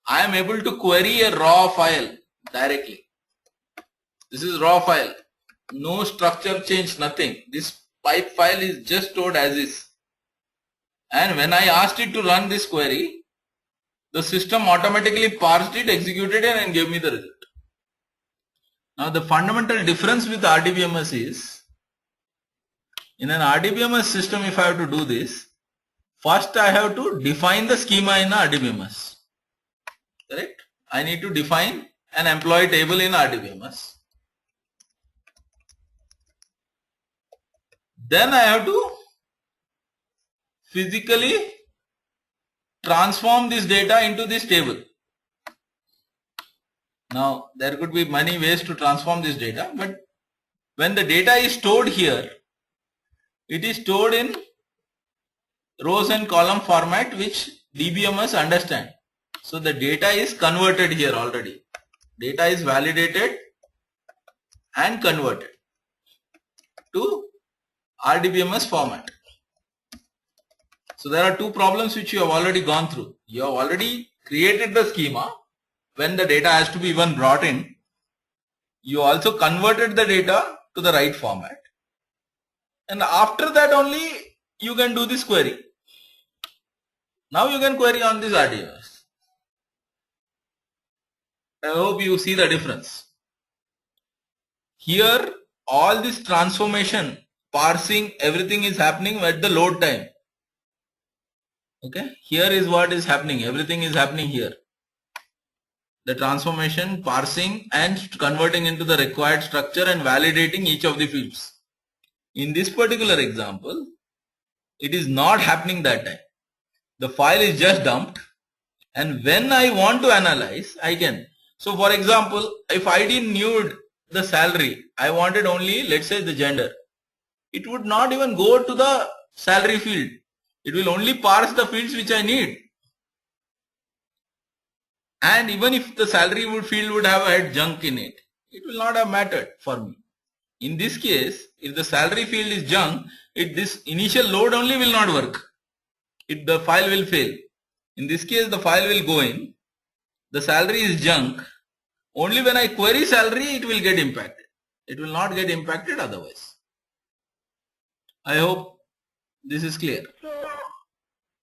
I am able to query a raw file directly. This is raw file. No structure change, nothing. This pipe file is just stored as is. And when I asked it to run this query, the system automatically parsed it, executed it, and gave me the result. Now the fundamental difference with RDBMS is, in an RDBMS system, if I have to do this, first I have to define the schema in RDBMS. Correct? I need to define an employee table in RDBMS. Then I have to physically transform this data into this table. Now there could be many ways to transform this data, but when the data is stored here, it is stored in rows and column format which DBMS understand. So the data is converted here already. Data is validated and converted to RDBMS format. So there are two problems which you have already gone through. You have already created the schema when the data has to be even brought in. You also converted the data to the right format. And after that only you can do this query. Now you can query on this RDBMS. I hope you see the difference. Here all this transformation, parsing, everything is happening at the load time. Okay, here is what is happening. Everything is happening here. The transformation, parsing and converting into the required structure and validating each of the fields. In this particular example, it is not happening that time. The file is just dumped, and when I want to analyze, I can. So for example, if I didn't need the salary, I wanted only, let's say, the gender, it would not even go to the salary field. It will only parse the fields which I need. And even if the salary field would have had junk in it, it will not have mattered for me. In this case, if the salary field is junk, this initial load only will not work. The file will fail. In this case, the file will go in. The salary is junk. Only when I query salary, it will get impacted. It will not get impacted otherwise. I hope this is clear.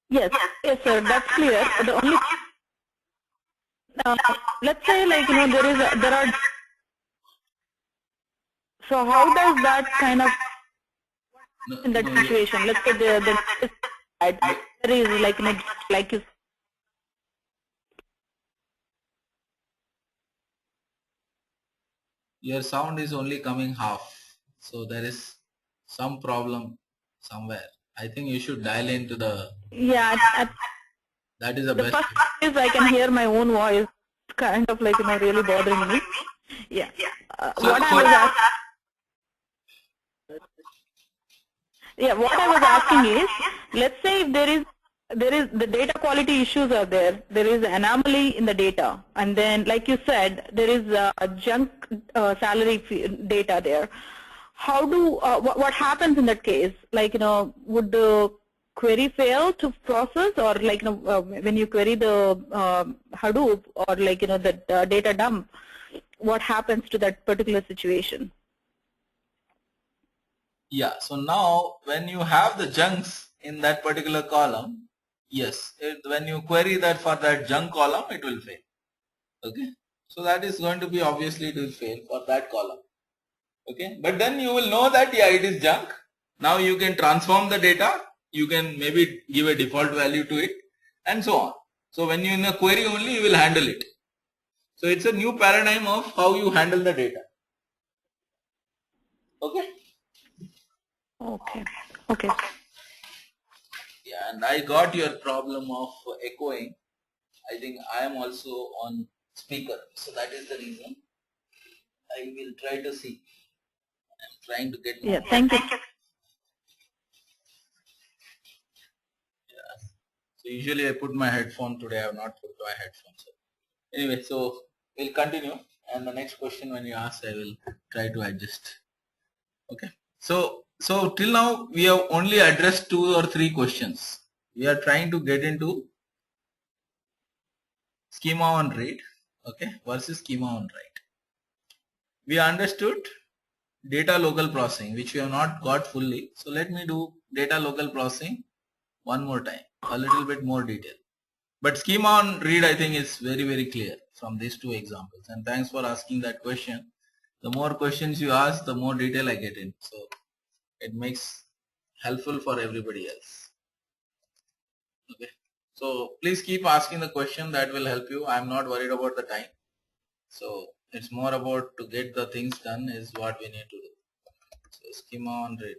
Yes, yes, sir. That's clear. The only let's say, like, there are. So how does that kind of in that situation? Let's say there is like you. Your sound is only coming half, so there is some problem somewhere. I think you should dial into the. Yeah, That is the the best. first is I can hear my own voice. It's kind of like really bothering me. Yeah. What I was asking is, let's say if there is the data quality issues are there. There is anomaly in the data, and then, like you said, there is a junk salary data there. How do what happens in that case? Like, would the query fail to process, or like, when you query the Hadoop, or like, the data dump, what happens to that particular situation? Yeah, so now when you have the junks in that particular column, yes, when you query that for that junk column, it will fail. Okay, so that is going to be, obviously it will fail for that column. Okay, but then you will know that, yeah, it is junk. Now you can transform the data, you can maybe give a default value to it, and so on. So when you're in a query only, you will handle it. So it's a new paradigm of how you handle the data. Okay. Okay. Yeah, and I got your problem of echoing. I think I am also on speaker, so that is the reason. I will try to see. I'm trying to get. Yeah, thank you. Yeah. So usually I put my headphone. Today I have not put my headphones. Anyway, so we'll continue, and the next question when you ask, I will try to adjust. Okay. So till now we have only addressed 2 or 3 questions. We are trying to get into schema on read, okay, versus schema on write. We understood data local processing, which we have not got fully. So let me do data local processing one more time, a little bit more detail. But schema on read, I think, is very, very clear from these 2 examples. And thanks for asking that question. The more questions you ask, the more detail I get in. So it makes helpful for everybody else. Okay. So please keep asking the question, that will help you. I'm not worried about the time. So it's more about to get the things done is what we need to do. So schema on read.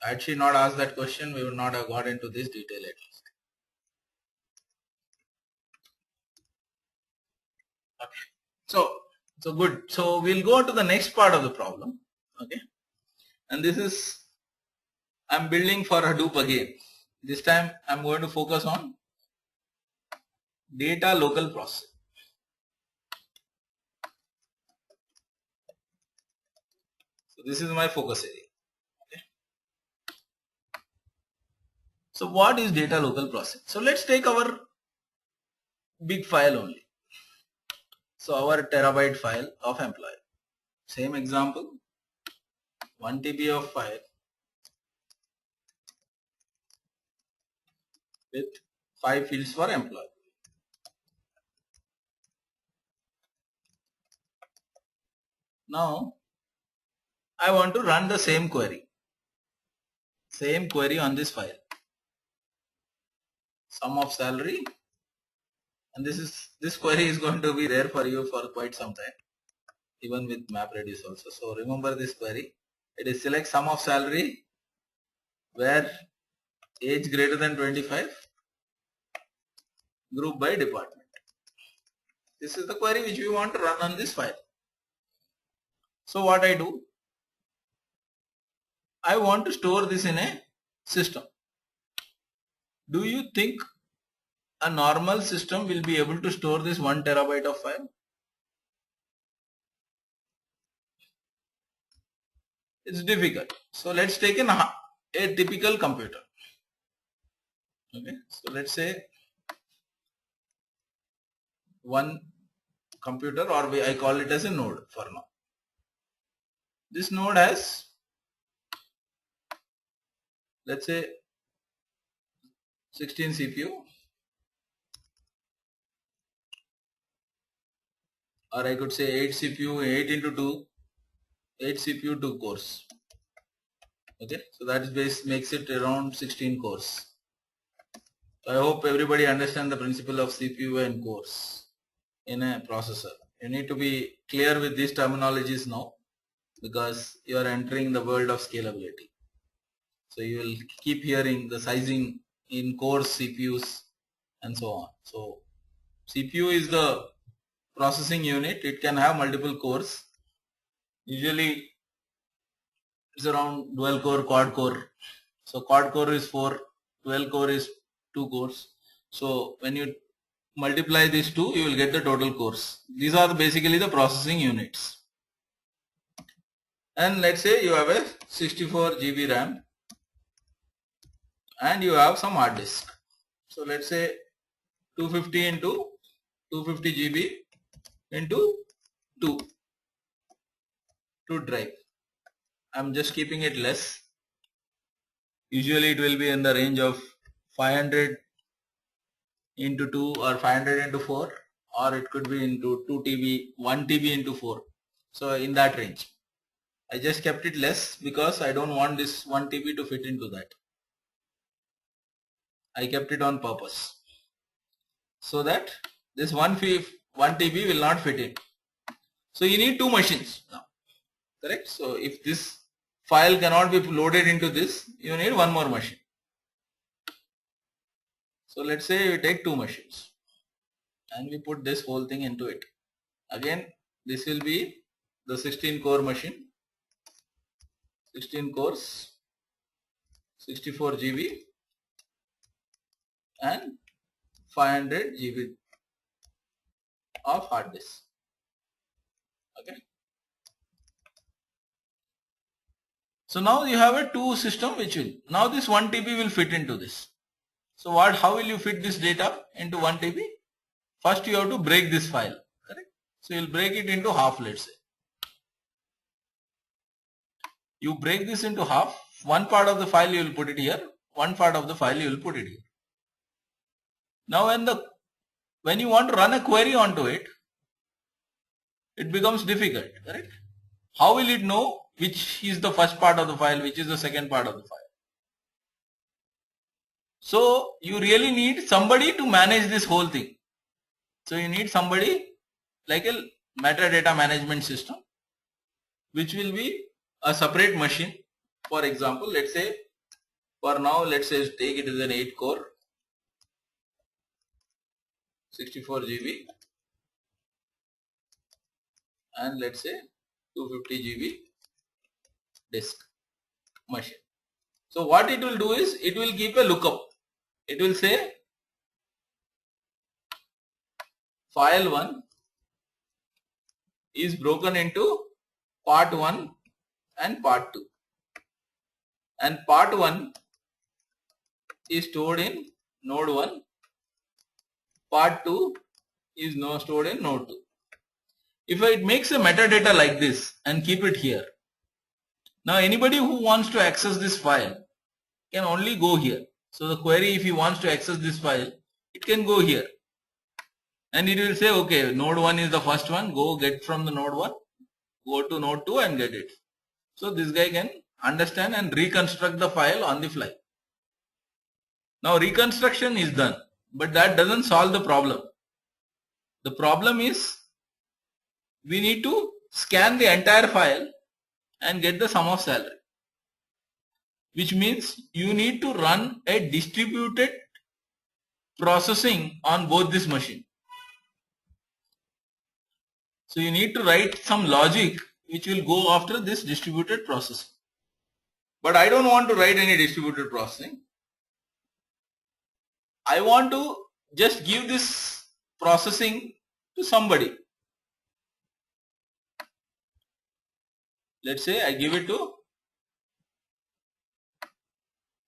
Had she not asked that question, we would not have got into this detail at least. Okay. So good. So we'll go to the next part of the problem. Okay. And this is, I'm building for Hadoop again. This time I'm going to focus on data local processing. So this is my focus area. Okay. So what is data local processing? So let's take our big file only. So our terabyte file of employee. Same example, 1 TB of file with 5 fields for employee. Now I want to run the same query on this file. Sum of salary, and this query is going to be there for you for quite some time, even with MapReduce also. So remember this query. It is select sum of salary where age greater than 25, group by department. This is the query which we want to run on this file. So what I do, I want to store this in a system. Do you think a normal system will be able to store this 1 terabyte of file? It's difficult. So let's take a typical computer. Okay, so let's say one computer, or I call it as a node for now. This node has, let's say, 16 CPU, or I could say 8 CPU, 8 into 2, 8 CPU, 2 cores. Okay, so that is makes it around 16 cores. So I hope everybody understand the principle of CPU and cores in a processor. You need to be clear with these terminologies now, because you are entering the world of scalability. So you will keep hearing the sizing in cores, CPUs, and so on. So CPU is the processing unit. It can have multiple cores. Usually it's around dual core, quad core. So quad core is 4, dual core is 2 cores. So when you multiply these two, you will get the total cores. These are basically the processing units. And let's say you have a 64 GB RAM and you have some hard disk. So let's say 250 into 250 GB into 2 drive. I'm just keeping it less. Usually it will be in the range of 500 into 2 or 500 into 4, or it could be into 2 TB, 1 TB into 4. So in that range. I just kept it less because I don't want this 1 TB to fit into that. I kept it on purpose so that this 1 TB will not fit in. So you need 2 machines now, correct? So if this file cannot be loaded into this, you need 1 more machine. So let's say we take 2 machines and we put this whole thing into it. Again, this will be the 16 core machine, 16 cores, 64 GB and 500 GB of hard disk. Okay. So now you have a 2 system which will, now this 1 TB will fit into this. So how will you fit this data into 1 TB? First you have to break this file, correct? So you'll break it into half, let's say. You break this into half, one part of the file you will put it here, one part of the file you will put it here. Now when you want to run a query onto it, it becomes difficult, correct? How will it know which is the first part of the file, which is the second part of the file? So you really need somebody to manage this whole thing. So you need somebody like a metadata management system, which will be a separate machine. For example, let's say for now, let's say take it as an 8 core, 64 GB, and let's say 250 GB disk machine. So what it will do is it will keep a lookup. It will say file 1 is broken into part 1 and part 2, and part 1 is stored in node 1, part 2 is now stored in node 2. If it makes a metadata like this and keep it here, now anybody who wants to access this file can only go here. So the query, if he wants to access this file, it can go here and it will say, okay, node 1 is the first one, go get from the node 1, go to node 2 and get it. So this guy can understand and reconstruct the file on the fly. Now reconstruction is done, but that doesn't solve the problem. The problem is we need to scan the entire file and get the sum of salary, which means you need to run a distributed processing on both this machine. So you need to write some logic which will go after this distributed processing. But I don't want to write any distributed processing. I want to just give this processing to somebody. Let's say I give it to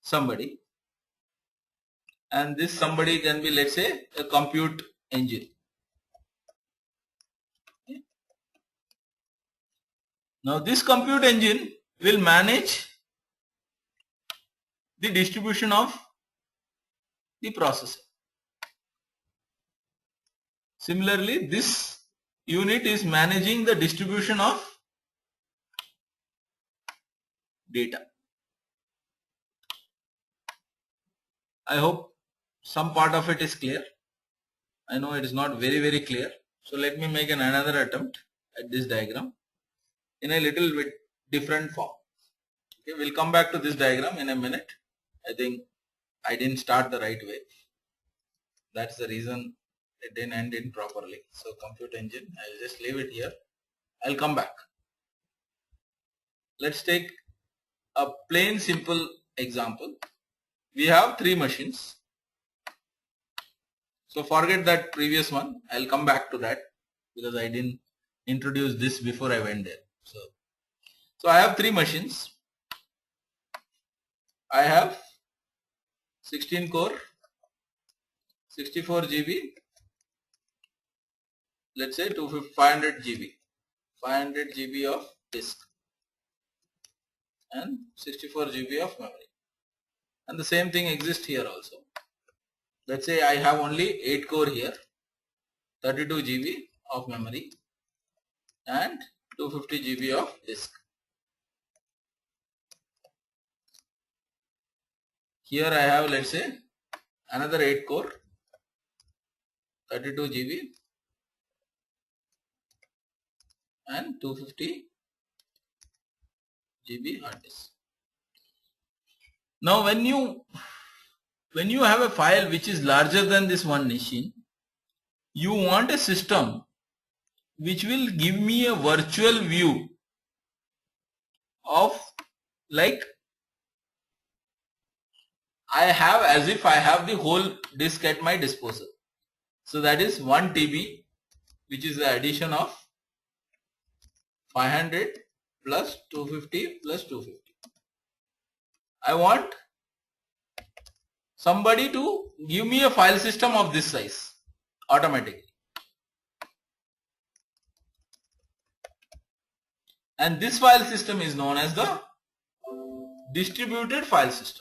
somebody, and this somebody can be, let's say, a compute engine. Now this compute engine will manage the distribution of the processor. Similarly, this unit is managing the distribution of data. I hope some part of it is clear. I know it is not very clear. So let me make another attempt at this diagram in a little bit different form. Okay, we'll come back to this diagram in a minute. I think I didn't start the right way. That's the reason it didn't end in properly. So compute engine, I'll just leave it here. I'll come back. Let's take a plain simple example. We have 3 machines. So forget that previous one. I'll come back to that because I didn't introduce this before I went there. So I have 3 machines. I have 16 core, 64 GB, let's say 500 GB, 500 GB of disk and 64 GB of memory. And the same thing exists here also. Let's say I have only 8 core here, 32 GB of memory and 250 GB of disk. Here I have, let's say, another 8 core, 32 GB and 250 GB hard disk. Now when you have a file which is larger than this one machine, you want a system which will give me a virtual view of, like, I have as if I have the whole disk at my disposal. So that is 1 TB, which is the addition of 500 plus 250 plus 250. I want somebody to give me a file system of this size automatically. And this file system is known as the distributed file system.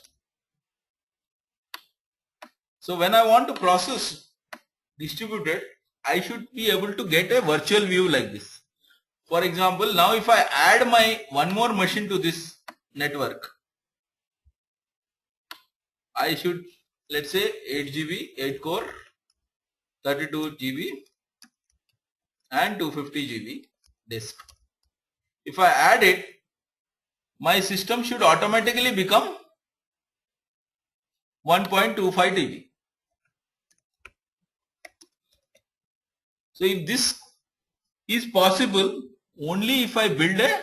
So when I want to process distributed, I should be able to get a virtual view like this. For example, now if I add my one more machine to this network, I should, let's say, 8 GB, 8 core, 32 GB and 250 GB disk. If I add it, my system should automatically become 1.25 TB. So if this is possible only if I build a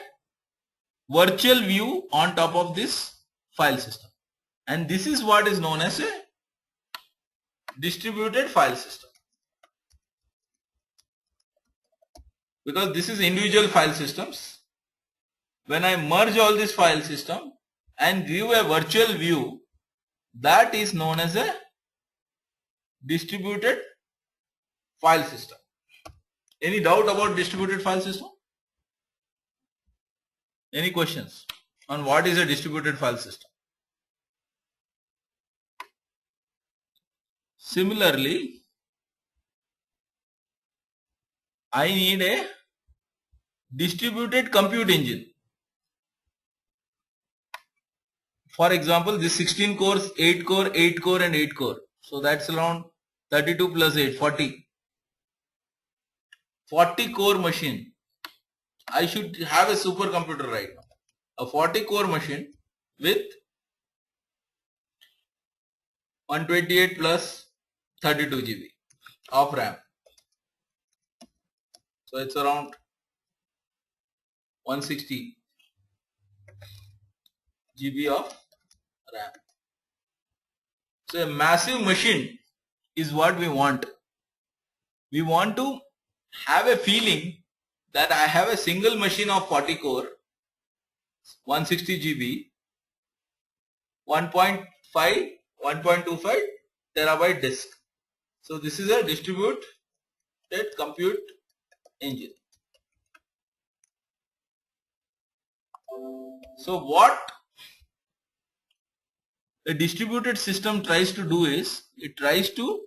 virtual view on top of this file system, and this is what is known as a distributed file system, because this is individual file systems. When I merge all this file system and give a virtual view, that is known as a distributed file system. Any doubt about distributed file system? Any questions on what is a distributed file system? Similarly, I need a distributed compute engine. For example, this 16 cores, 8 core, 8 core and 8 core. So that's around 32 plus 8, 40. 40 core machine. I should have a supercomputer right now. A 40 core machine with 128 plus 32 GB of RAM. So it's around 160 GB of RAM. So a massive machine is what we want. We want to have a feeling that I have a single machine of 40 core, 160 GB, 1.5, 1.25 terabyte disk. So this is a distributed compute engine. So what a distributed system tries to do is, it tries to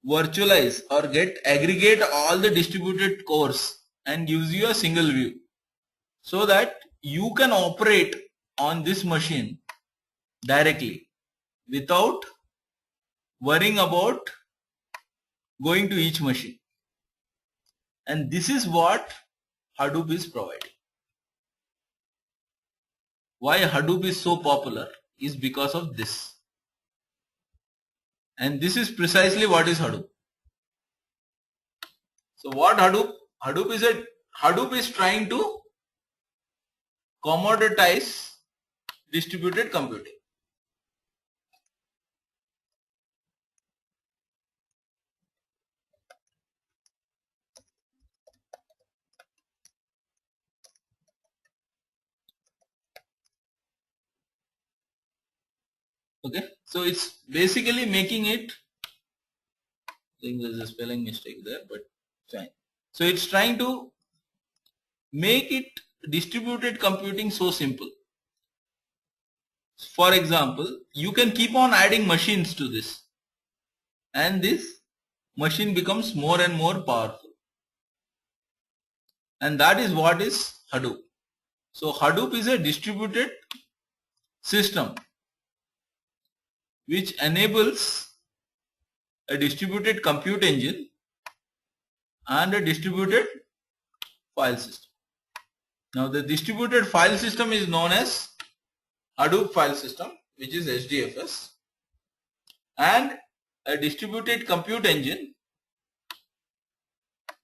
virtualize or aggregate all the distributed cores and gives you a single view, so that you can operate on this machine directly without worrying about going to each machine. And this is what Hadoop is providing. Why Hadoop is so popular is because of this. And this is precisely what is Hadoop. So what Hadoop is trying to commoditize distributed computing. Okay, so it's basically making it, I think there's a spelling mistake there, but fine. So it's trying to make it distributed computing so simple. For example, you can keep on adding machines to this, and this machine becomes more and more powerful. And that is what is Hadoop. So Hadoop is a distributed system which enables a distributed compute engine and a distributed file system. Now the distributed file system is known as Hadoop file system, which is HDFS, and a distributed compute engine,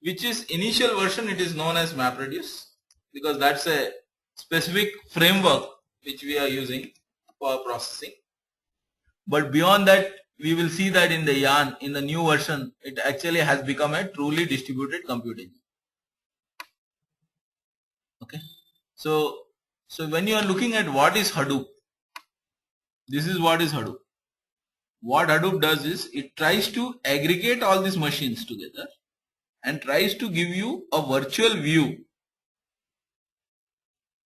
which is initial version, it is known as MapReduce, because that's a specific framework which we are using for processing. But beyond that, we will see that in the Yarn, in the new version, it actually has become a truly distributed compute engine. Okay, so when you are looking at what is Hadoop, this is what is Hadoop. What Hadoop does is, it tries to aggregate all these machines together and tries to give you a virtual view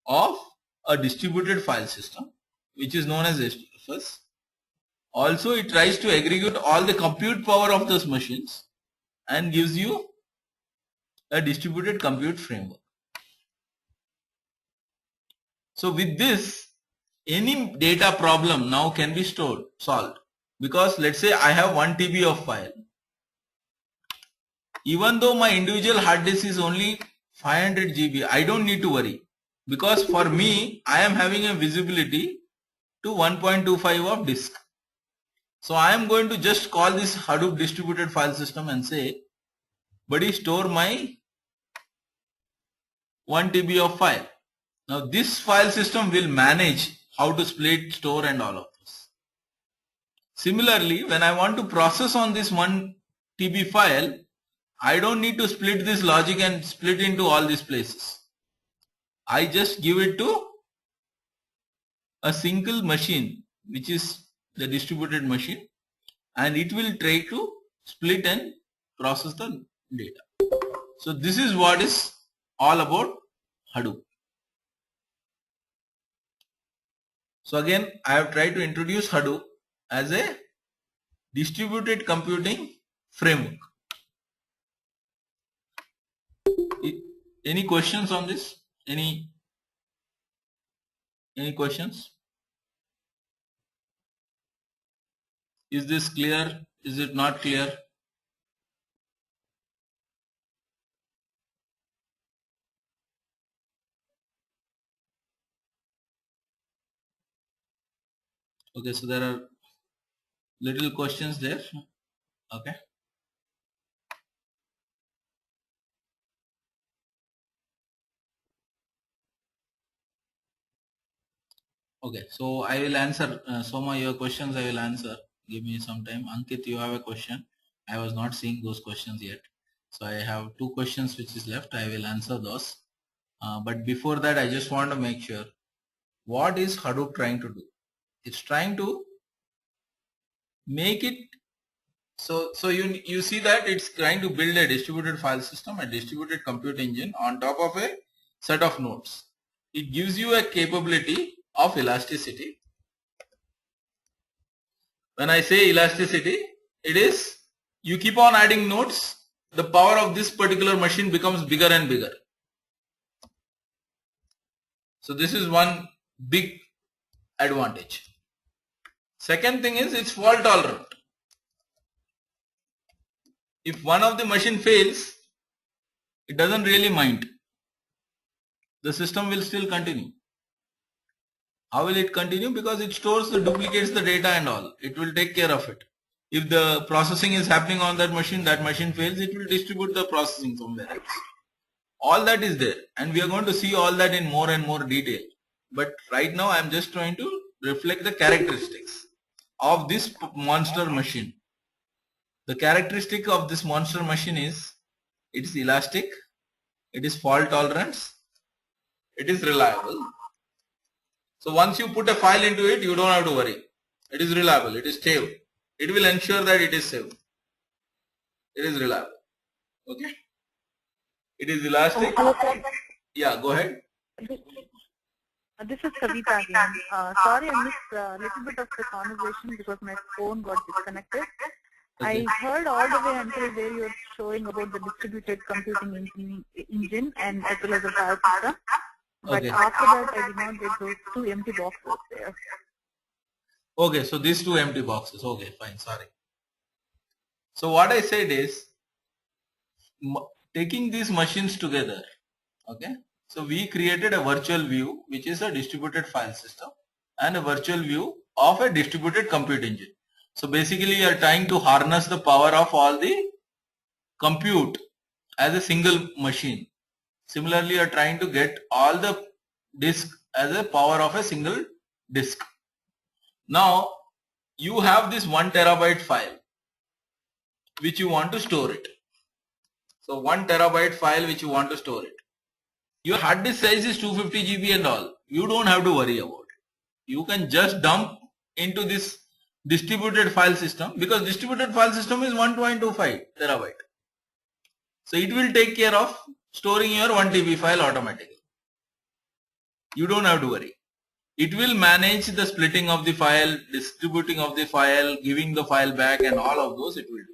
of a distributed file system, which is known as HDFS. Also, it tries to aggregate all the compute power of those machines and gives you a distributed compute framework. So with this, any data problem now can be solved, because let's say I have 1 TB of file. Even though my individual hard disk is only 500 GB, I don't need to worry, because for me, I am having a visibility to 1.25 of disk. So I am going to just call this Hadoop distributed file system and say, buddy, store my 1 TB of file. Now this file system will manage how to split, store and all of this. Similarly, when I want to process on this 1 TB file, I don't need to split this logic and split into all these places. I just give it to a single machine, which is the distributed machine, and it will try to split and process the data. So this is what is all about Hadoop. So again, I have tried to introduce Hadoop as a distributed computing framework. Any questions on this? Any questions? Is this clear? Is it not clear? Okay, so there are little questions there. Okay. Okay, so I will answer Soma, your questions I will answer. Give me some time. Ankit, you have a question. I was not seeing those questions yet. So I have 2 questions which is left. I will answer those. But before that, I just want to make sure, what is Hadoop trying to do? It's trying to make it so you see that it's trying to build a distributed file system, a distributed compute engine on top of a set of nodes. it gives you a capability of elasticity. When I say elasticity, it is you keep on adding nodes, the power of this particular machine becomes bigger and bigger. So this is one big advantage. Second thing is it's fault tolerant. If one of the machine fails, it doesn't really mind. The system will still continue. How will it continue? Because it stores the duplicates the data and all. It will take care of it. If the processing is happening on that machine fails, it will distribute the processing somewhere else. All that is there, and we are going to see all that in more and more detail. But right now I am just trying to reflect the characteristics of this monster machine. The characteristic of this monster machine is it is elastic, it is fault tolerant, it is reliable. So once you put a file into it, you don't have to worry. It is reliable, it is safe. It will ensure that it is safe. It is reliable. Okay. It is elastic. Yeah, go ahead. This is Kavita again. Sorry, I missed a little bit of the conversation because my phone got disconnected. Okay. I heard all the way until where you're showing about the distributed computing engine and as well as the file system. But Okay. after that, I did not get those two empty boxes there. Okay, so these two empty boxes. Okay, fine, sorry. So what I said is taking these machines together. Okay, so we created a virtual view which is a distributed file system and a virtual view of a distributed compute engine. So basically you are trying to harness the power of all the compute as a single machine. Similarly, you are trying to get all the disk as a power of a single disk. Now you have this 1 terabyte file which you want to store it. So 1 terabyte file which you want to store it. Your hard disk size is 250 GB and all. You don't have to worry about it. You can just dump into this distributed file system because distributed file system is 1.25 terabyte. So it will take care of storing your 1 TB file automatically. You don't have to worry. It will manage the splitting of the file, distributing of the file, giving the file back and all of those it will do.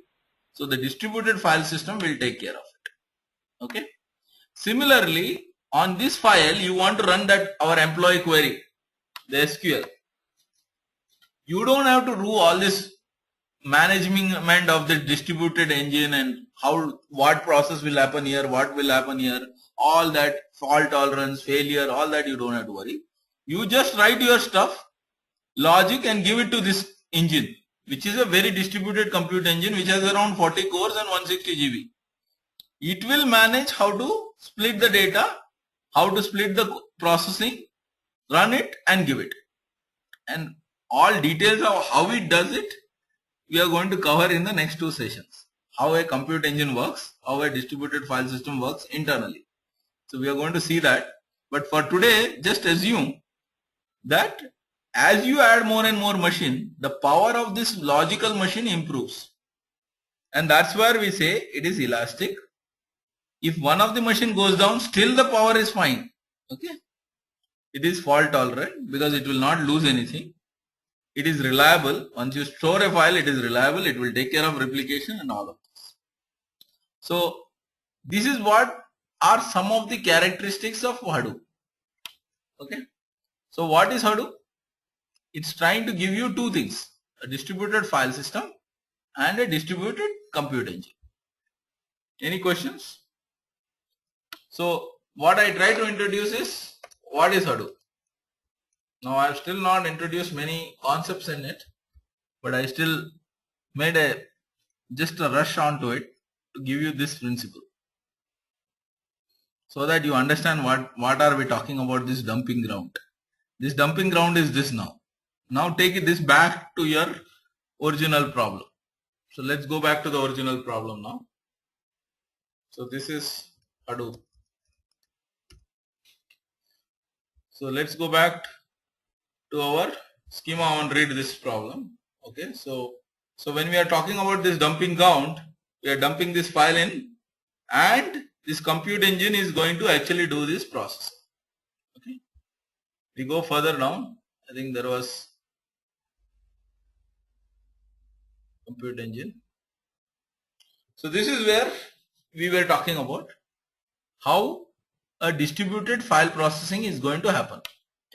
So the distributed file system will take care of it. Okay. Similarly, on this file you want to run that our employee query, the SQL. You don't have to do all this management of the distributed engine and what process will happen here, what will happen here, all that fault tolerance, failure, all that you don't have to worry. You just write your stuff, logic and give it to this engine, which is a very distributed compute engine which has around 40 cores and 160 GB. It will manage how to split the data, how to split the processing, run it and give it. And all details of how it does it, we are going to cover in the next 2 sessions. How a compute engine works, how a distributed file system works internally. So we are going to see that. But for today, just assume that as you add more and more machine, the power of this logical machine improves. And that's where we say it is elastic. If one of the machine goes down, still the power is fine. Okay. It is fault tolerant because it will not lose anything. It is reliable. Once you store a file, it is reliable. It will take care of replication and all of this. So this is what are some of the characteristics of Hadoop. Okay. So what is Hadoop? It's trying to give you 2 things, a distributed file system and a distributed compute engine. Any questions? So what I try to introduce is what is Hadoop. Now I have still not introduced many concepts in it, but I still made just a rush onto it to give you this principle, so that you understand what are we talking about this dumping ground. This dumping ground is this now. Now take this back to your original problem. So let's go back to the original problem now. So this is Hadoop. So let's go back to our schema and read this problem. Okay, so when we are talking about this dumping ground, we are dumping this file in and this compute engine is going to actually do this process. Okay, We go further down. I think there was compute engine. So this is where we were talking about how a distributed file processing is going to happen.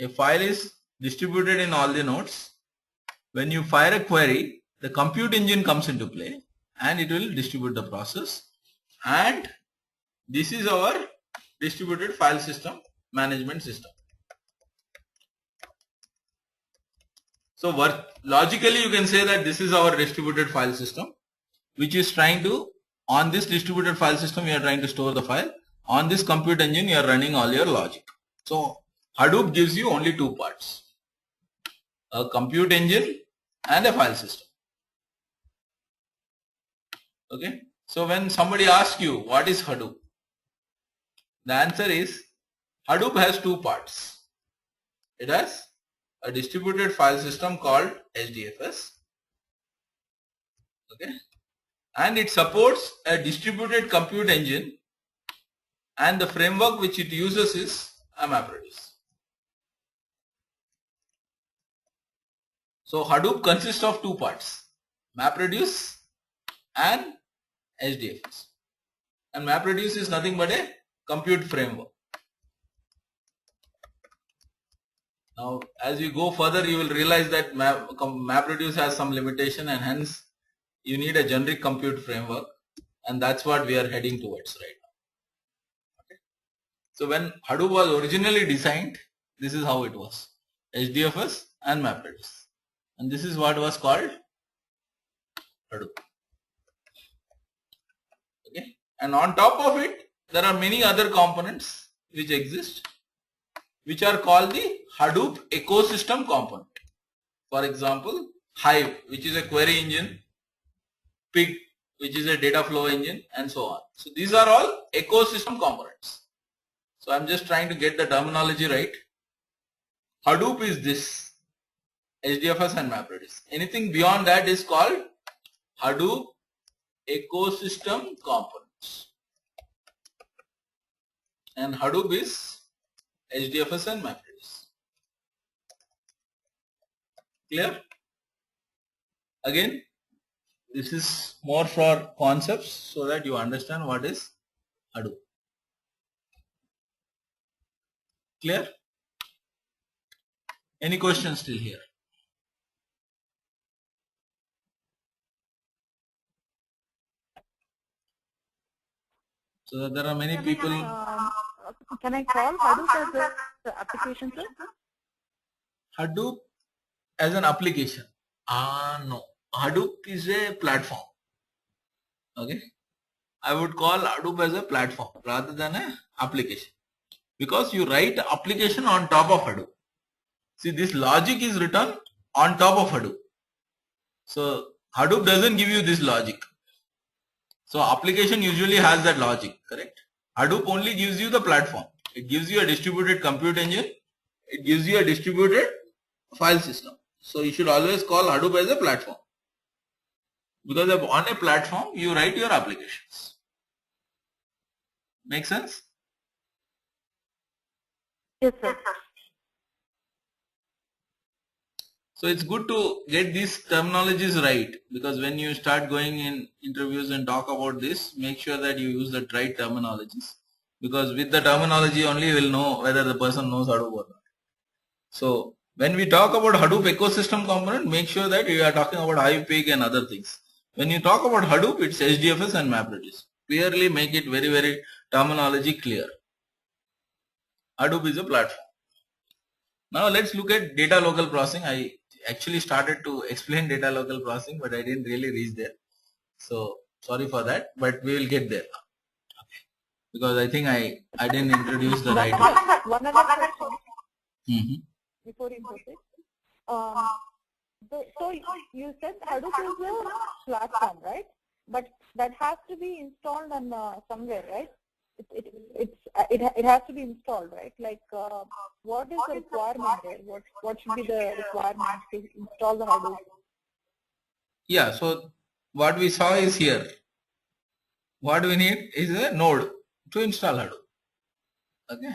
A file is distributed in all the nodes. When you fire a query, the compute engine comes into play and it will distribute the process. And this is our distributed file system management system. So logically you can say that this is our distributed file system, which is trying to, on this distributed file system you are trying to store the file. On this compute engine you are running all your logic. So Hadoop gives you only two parts, a compute engine and a file system. Okay. So when somebody asks you what is Hadoop, the answer is Hadoop has two parts. It has a distributed file system called HDFS. Okay. And it supports a distributed compute engine, and the framework which it uses is MapReduce. So Hadoop consists of two parts, MapReduce and HDFS. And MapReduce is nothing but a compute framework. Now as you go further you will realize that MapReduce has some limitation, and hence you need a generic compute framework, and that's what we are heading towards right now. Okay. So when Hadoop was originally designed, this is how it was, HDFS and MapReduce, and this is what was called Hadoop. Okay. And on top of it there are many other components which exist, which are called the Hadoop ecosystem component. For example, Hive, which is a query engine, Pig, which is a data flow engine, and so on. So these are all ecosystem components. So I'm just trying to get the terminology right. Hadoop is this, HDFS and MapReduce. Anything beyond that is called Hadoop ecosystem components. And Hadoop is HDFS and MapReduce. Clear? Again, this is more for concepts so that you understand what is Hadoop. Clear? Any questions still here? So that there are many people. Can I call Hadoop as the application, sir? Hadoop as an application? No. Hadoop is a platform. Okay. I would call Hadoop as a platform rather than an application, because you write application on top of Hadoop. See, this logic is written on top of Hadoop. So Hadoop doesn't give you this logic. So application usually has that logic, correct? Hadoop only gives you the platform. It gives you a distributed compute engine. It gives you a distributed file system. So you should always call Hadoop as a platform, because on a platform you write your applications. Make sense? Yes, sir. So it's good to get these terminologies right, because when you start going in interviews and talk about this, make sure that you use the right terminologies, because with the terminology only you will know whether the person knows Hadoop or not. So when we talk about Hadoop ecosystem component, make sure that you are talking about Hive, Pig and other things. When you talk about Hadoop, it's HDFS and MapReduce. Clearly make it very terminology clear. Hadoop is a platform. Now let's look at data local processing. I actually started to explain data local processing, but I didn't really reach there. So sorry for that, but we will get there now. Okay. Because I think I didn't introduce the right way. One other question before you proceed. So you said Hadoop is a platform, right? But that has to be installed on somewhere, right? It has to be installed, right? Like what is the requirement there? What should be the requirement to install the Hadoop? Yeah, so what we saw is here. What we need is a node to install Hadoop. Okay.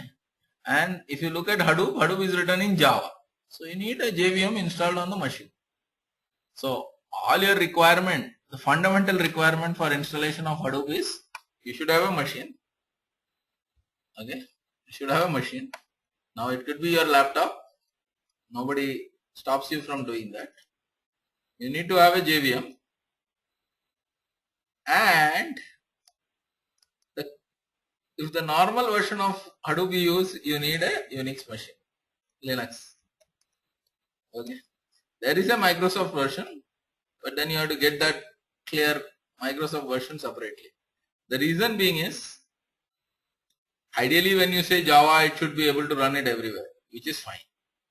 And if you look at Hadoop, Hadoop is written in Java. So you need a JVM installed on the machine. So all your requirement, the fundamental requirement for installation of Hadoop is you should have a machine. Okay, you should have a machine. Now it could be your laptop. Nobody stops you from doing that. You need to have a JVM, and if the normal version of Hadoop you use, you need a Unix machine, Linux. Okay, there is a Microsoft version, but then you have to get that clear Microsoft version separately. The reason being is, ideally when you say Java, it should be able to run it everywhere, which is fine.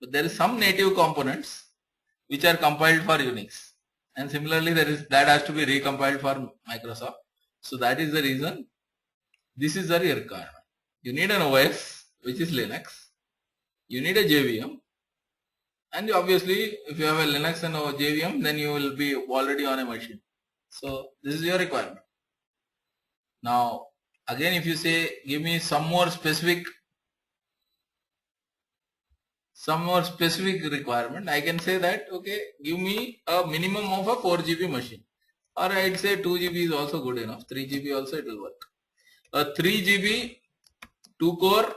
But there is some native components which are compiled for Unix, and similarly that has to be recompiled for Microsoft. So that is the reason this is the requirement. You need an OS which is Linux. You need a JVM, and obviously if you have a Linux and a JVM, then you will be already on a machine. So this is your requirement. Now again, if you say give me some more specific requirement, I can say that okay, give me a minimum of a 4 GB machine, or I'd say 2 GB is also good enough. 3 GB also it will work. A 3 GB 2 core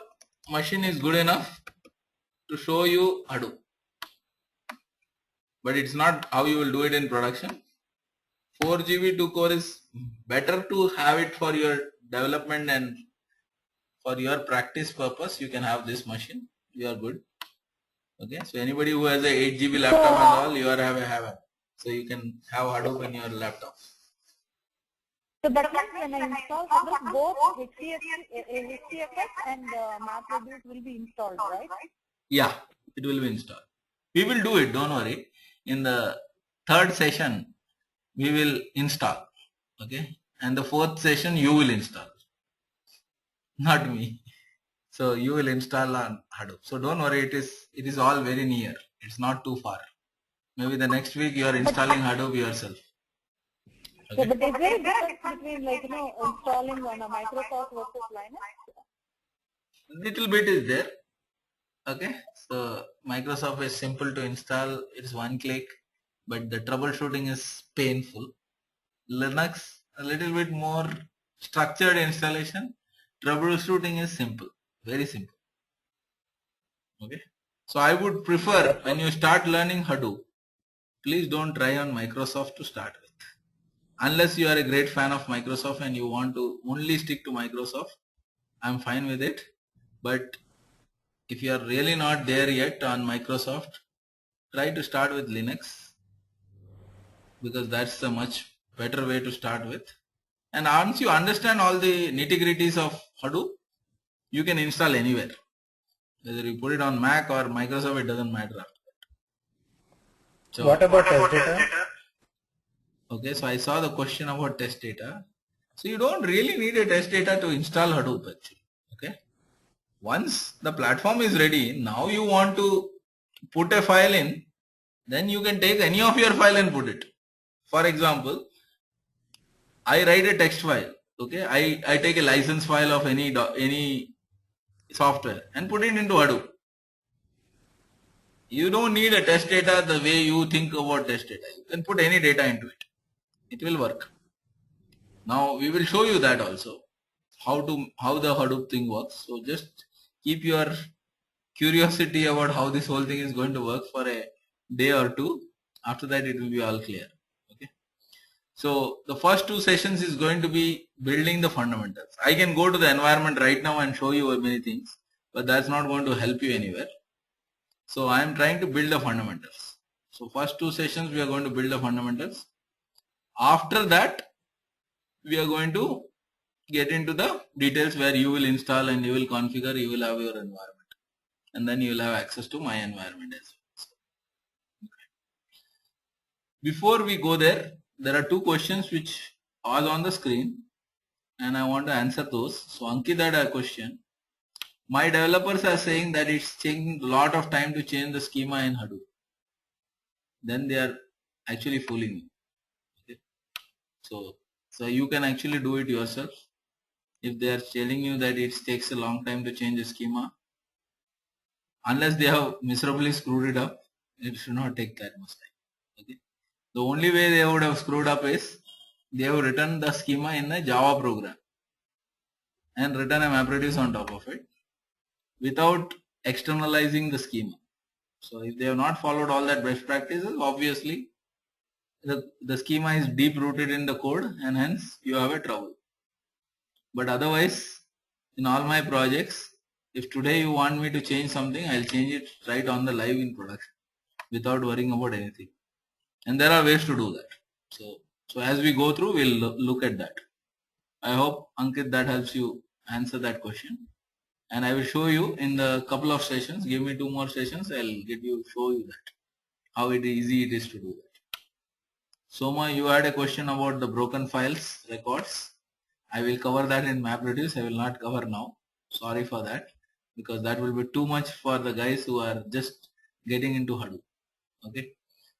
machine is good enough to show you Hadoop, but it's not how you will do it in production. 4 GB 2 core is better to have it for your development and for your practice purpose. You can have this machine, you are good. Okay, so anybody who has a 8 GB laptop and all, you are have it. So you can have Hadoop in your laptop. So that means when I install Hadoop, both HDFS and MapReduce will be installed, right? Yeah, it will be installed. We will do it, don't worry. In the third session, we will install. Okay, and the fourth session you will install, not me. So you will install on Hadoop. So don't worry, it is all very near. It's not too far. Maybe the next week you are installing Hadoop yourself. Okay. So, but is there a difference between installing on a Microsoft versus Linux? Little bit is there. Okay, so Microsoft is simple to install. It's one click, but the troubleshooting is painful. Linux, a little bit more structured installation. Troubleshooting is simple, very simple. Okay, so I would prefer when you start learning Hadoop, please don't try on Microsoft to start with. Unless you are a great fan of Microsoft and you want to only stick to Microsoft, I'm fine with it. But if you are really not there yet on Microsoft, try to start with Linux, because that's a much better way to start with. And once you understand all the nitty-gritties of Hadoop, you can install anywhere. Whether you put it on Mac or Microsoft, it doesn't matter after that. So, what about test data? Okay, so I saw the question about test data. So you don't really need a test data to install Hadoop actually. Okay, once the platform is ready, now you want to put a file in, then you can take any of your file and put it. For example, I write a text file. Okay, I take a license file of any software and put it into Hadoop. You don't need a test data the way you think about test data. You can put any data into it. It will work. Now we will show you that also, how the Hadoop thing works. So just keep your curiosity about how this whole thing is going to work for a day or two. After that it will be all clear. Okay. So the first 2 sessions is going to be building the fundamentals. I can go to the environment right now and show you many things, but that's not going to help you anywhere. So I am trying to build the fundamentals. So first 2 sessions we are going to build the fundamentals. After that, we are going to get into the details where you will install and you will configure, you will have your environment, and then you will have access to my environment as well. Okay. Before we go there, there are 2 questions which are on the screen and I want to answer those. So Ankit had a question. My developers are saying that it's taking a lot of time to change the schema in Hadoop. Then they are actually fooling me. So you can actually do it yourself. If they are telling you that it takes a long time to change a schema, unless they have miserably screwed it up, it should not take that much time. Okay. The only way they would have screwed up is they have written the schema in a Java program and written a MapReduce on top of it without externalizing the schema. So if they have not followed all that best practices, obviously the schema is deep rooted in the code and hence you have a trouble. But otherwise, in all my projects, if today you want me to change something, I'll change it right on the live in production without worrying about anything. And there are ways to do that. So as we go through, we'll look at that. I hope, Ankit, that helps you answer that question. And I will show you in the couple of sessions. Give me 2 more sessions. I'll show you that how easy it is to do that. Soma, you had a question about the broken files records. I will cover that in MapReduce. I will not cover now. Sorry for that, because that will be too much for the guys who are just getting into Hadoop. Okay.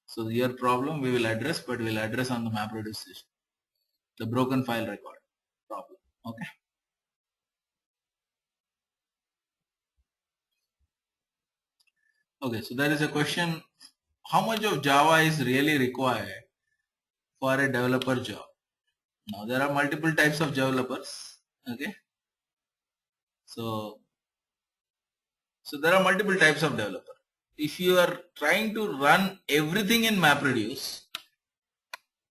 So your problem we will address, but we'll address on the MapReduce session. The broken file record problem. Okay. Okay, so there is a question, how much of Java is really required for a developer job? Now there are multiple types of developers. Okay. So there are multiple types of developer. If you are trying to run everything in MapReduce,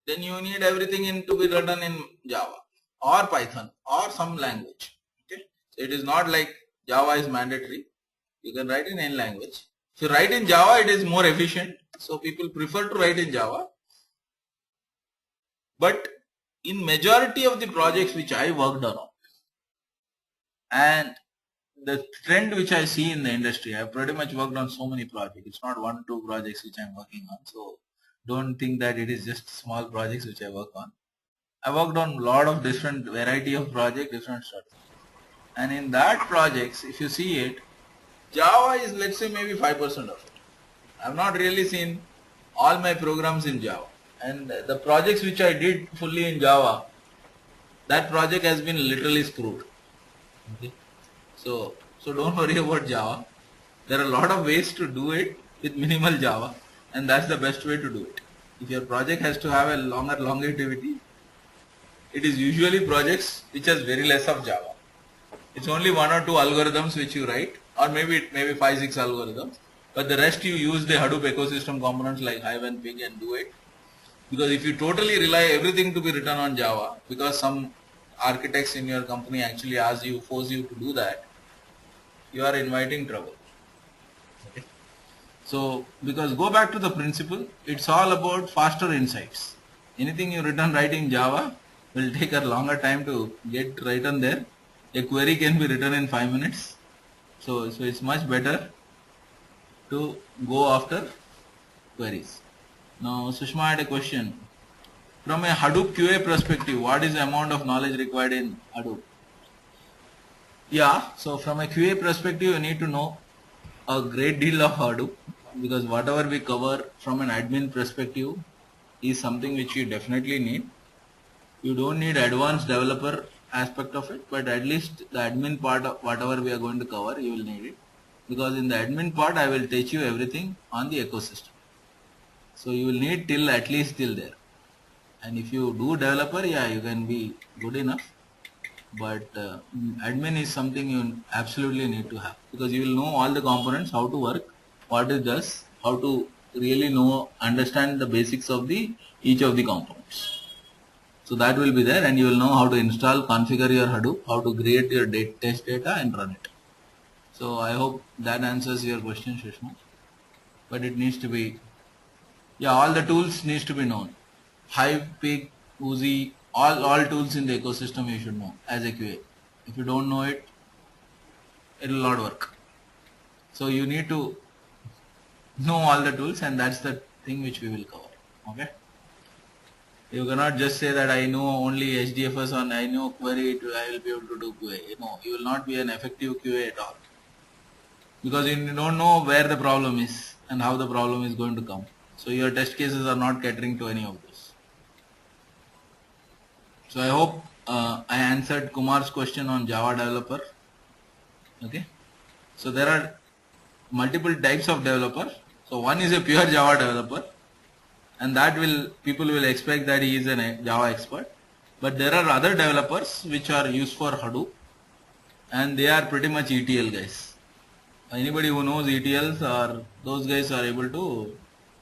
then you need everything to be written in Java or Python or some language. Okay. So it is not like Java is mandatory. You can write in any language. If you write in Java, it is more efficient. So people prefer to write in Java. But in majority of the projects which I worked on, and the trend which I see in the industry, I've pretty much worked on so many projects. It's not 1 or 2 projects which I'm working on. So don't think that it is just small projects which I work on. I worked on a lot of different variety of projects, different stuff. And in that projects, if you see it, Java is, let's say, maybe 5% of it. I've not really seen all my programs in Java. And the projects which I did fully in Java, that project has been literally screwed. Okay. So don't worry about Java. There are a lot of ways to do it with minimal Java, and that's the best way to do it. If your project has to have a longer longevity, it is usually projects which has very less of Java. It's only 1 or 2 algorithms which you write, or maybe 5-6 algorithms, but the rest you use the Hadoop ecosystem components like Hive and Pig and do it. Because if you totally rely everything to be written on Java, because some architects in your company actually force you to do that, you are inviting trouble. Okay. So, because go back to the principle, it's all about faster insights. Anything you write in Java will take a longer time to get written there. A query can be written in 5 minutes. So it's much better to go after queries. Now, Sushma had a question. From a Hadoop QA perspective, what is the amount of knowledge required in Hadoop? Yeah, so from a QA perspective, you need to know a great deal of Hadoop, because whatever we cover from an admin perspective is something which you definitely need. You don't need advanced developer aspect of it, but at least the admin part of whatever we are going to cover, you will need it, because in the admin part I will teach you everything on the ecosystem. So you will need at least till there. And if you do developer, yeah, you can be good enough, but admin is something you absolutely need to have, because you will know all the components, how to work, what it does, how to really understand the basics of each of the components. So that will be there, and you will know how to install, configure your Hadoop, how to create your test data and run it. So I hope that answers your question, Sushma. But it needs to be, yeah, all the tools needs to be known. Hive, Pig, Oozie, all tools in the ecosystem you should know as a QA. If you don't know it, it will not work. So you need to know all the tools, and that's the thing which we will cover. Okay. You cannot just say that I know only HDFS and I know query, I will be able to do QA. No, you will not be an effective QA at all, because you don't know where the problem is and how the problem is going to come. So your test cases are not catering to any of this. So I hope I answered Kumar's question on Java developer. Okay. So there are multiple types of developer. So one is a pure Java developer, and that people will expect that he is a Java expert. But there are other developers which are used for Hadoop, and they are pretty much ETL guys. Anybody who knows ETLs, or those guys are able to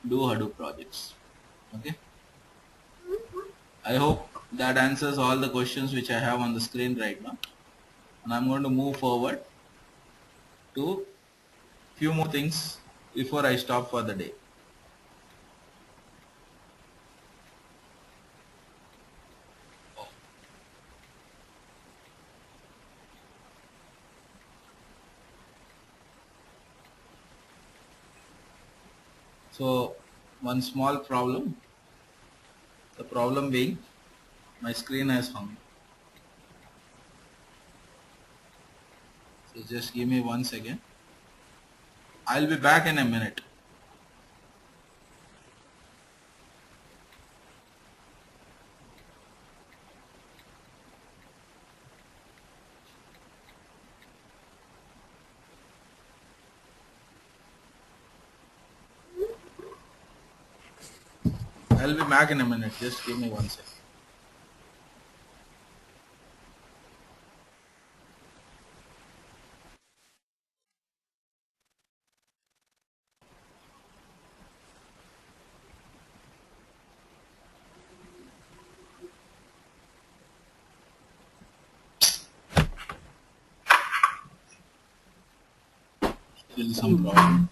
do Hadoop projects. Okay. I hope that answers all the questions which I have on the screen right now, and I'm going to move forward to few more things before I stop for the day. So one small problem, the problem being my screen has hung. So just give me 1 second. I'll be back in a minute. I'll be back in a minute. Just give me 1 second. Still some problem.